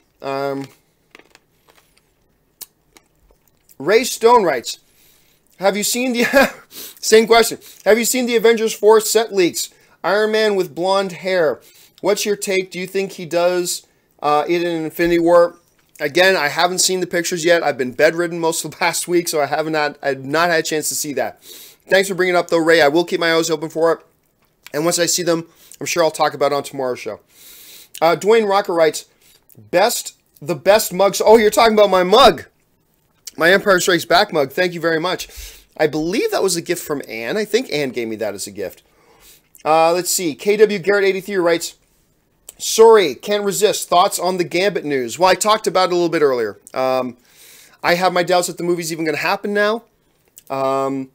Ray Stone writes, have you seen the... Same question. Have you seen the Avengers 4 set leaks? Iron Man with blonde hair. What's your take? Do you think he does it in Infinity War? Again, I haven't seen the pictures yet. I've been bedridden most of the past week, so I've not had a chance to see that. Thanks for bringing it up, though, Ray. I will keep my eyes open for it. And once I see them, I'm sure I'll talk about it on tomorrow's show. Dwayne Rocker writes, the best mugs. Oh, you're talking about my mug. My Empire Strikes Back mug. Thank you very much. I believe that was a gift from Anne. I think Anne gave me that as a gift. Let's see. KW Garrett 83 writes, sorry, can't resist. Thoughts on the Gambit news? Well, I talked about it a little bit earlier. I have my doubts that the movie's even going to happen now. Them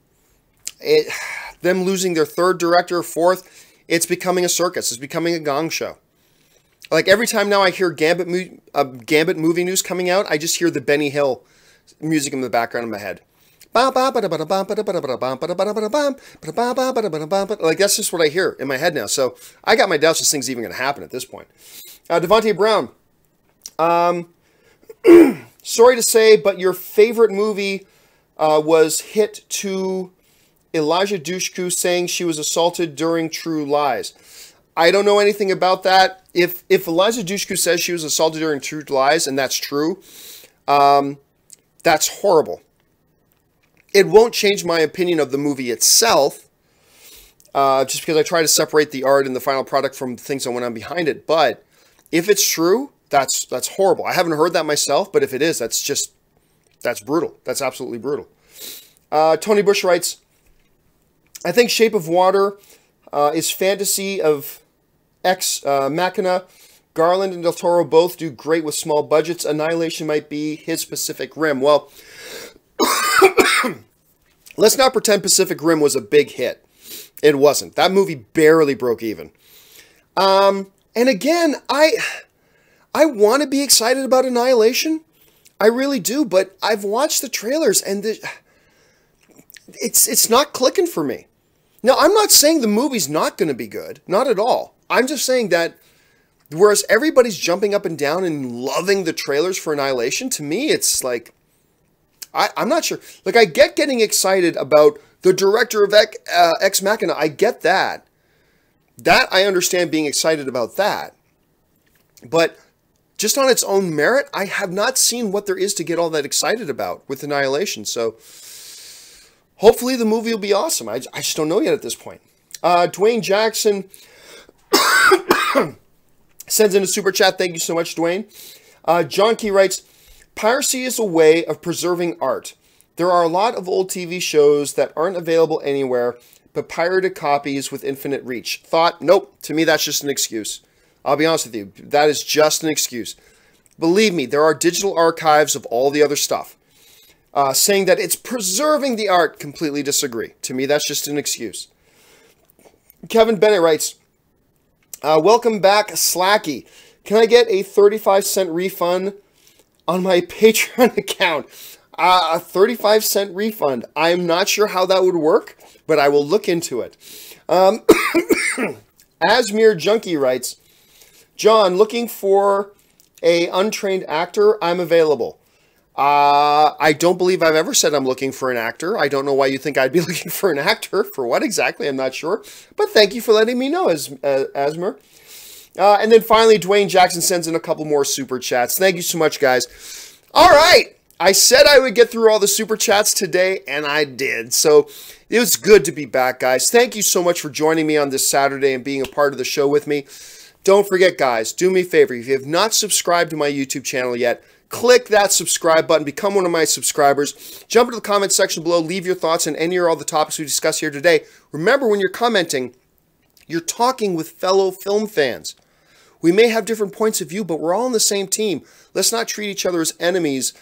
losing their 3rd director, 4th, it's becoming a circus. It's becoming a gong show. Like every time now I hear Gambit movie news coming out, I just hear the Benny Hill music in the background of my head. Like, that's just what I hear in my head now. So I got my doubts this thing's even going to happen at this point. Devontae Brown. Sorry to say, but your favorite movie was hit to Elijah Dushku saying she was assaulted during True Lies. I don't know anything about that. If Elijah Dushku says she was assaulted during True Lies, and that's true, that's horrible. It won't change my opinion of the movie itself, just because I try to separate the art and the final product from things that went on behind it. But if it's true, That's horrible. I haven't heard that myself, but if it is, that's brutal. That's absolutely brutal. Tony Bush writes, I think Shape of Water is fantasy of Ex Machina. Garland and Del Toro both do great with small budgets. Annihilation might be his Pacific Rim. Well, let's not pretend Pacific Rim was a big hit. It wasn't. That movie barely broke even. And again, I want to be excited about Annihilation. I really do, but I've watched the trailers and it's not clicking for me. Now, I'm not saying the movie's not going to be good. Not at all. I'm just saying that whereas everybody's jumping up and down and loving the trailers for Annihilation, to me, it's like, I'm not sure. Like, I get getting excited about the director of Ex Machina. I get that. That, I understand being excited about that. But just on its own merit, I have not seen what there is to get all that excited about with Annihilation. So, hopefully the movie will be awesome. I just don't know yet at this point. Dwayne Jackson sends in a super chat. Thank you so much, Dwayne. John Key writes, piracy is a way of preserving art. There are a lot of old TV shows that aren't available anywhere, but pirated copies with infinite reach. Thought, nope, to me that's just an excuse. I'll be honest with you, that is just an excuse. Believe me, there are digital archives of all the other stuff. Saying that it's preserving the art, completely disagree. To me, that's just an excuse. Kevin Bennett writes, welcome back, Slacky. Can I get a 35-cent refund on my Patreon account? A 35-cent refund. I'm not sure how that would work, but I will look into it. Asmir Junkie writes, John, looking for a untrained actor? I'm available. I don't believe I've ever said I'm looking for an actor. I don't know why you think I'd be looking for an actor. For what exactly? I'm not sure. But thank you for letting me know, Asmer. And then finally, Dwayne Jackson sends in a couple more super chats. Thank you so much, guys. All right. I said I would get through all the super chats today, and I did. So it was good to be back, guys. Thank you so much for joining me on this Saturday and being a part of the show with me. Don't forget, guys, do me a favor. If you have not subscribed to my YouTube channel yet, click that subscribe button. Become one of my subscribers. Jump into the comment section below. Leave your thoughts on any or all the topics we discuss here today. Remember, when you're commenting, you're talking with fellow film fans. We may have different points of view, but we're all on the same team. Let's not treat each other as enemies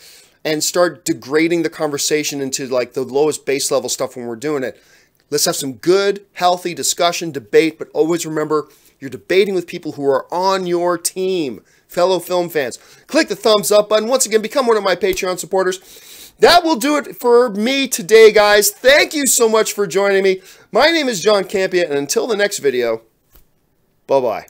and start degrading the conversation into like the lowest base level stuff when we're doing it. Let's have some good, healthy discussion, debate, but always remember, you're debating with people who are on your team, fellow film fans. Click the thumbs up button. Once again, become one of my Patreon supporters. That will do it for me today, guys. Thank you so much for joining me. My name is John Campea, and until the next video, bye-bye.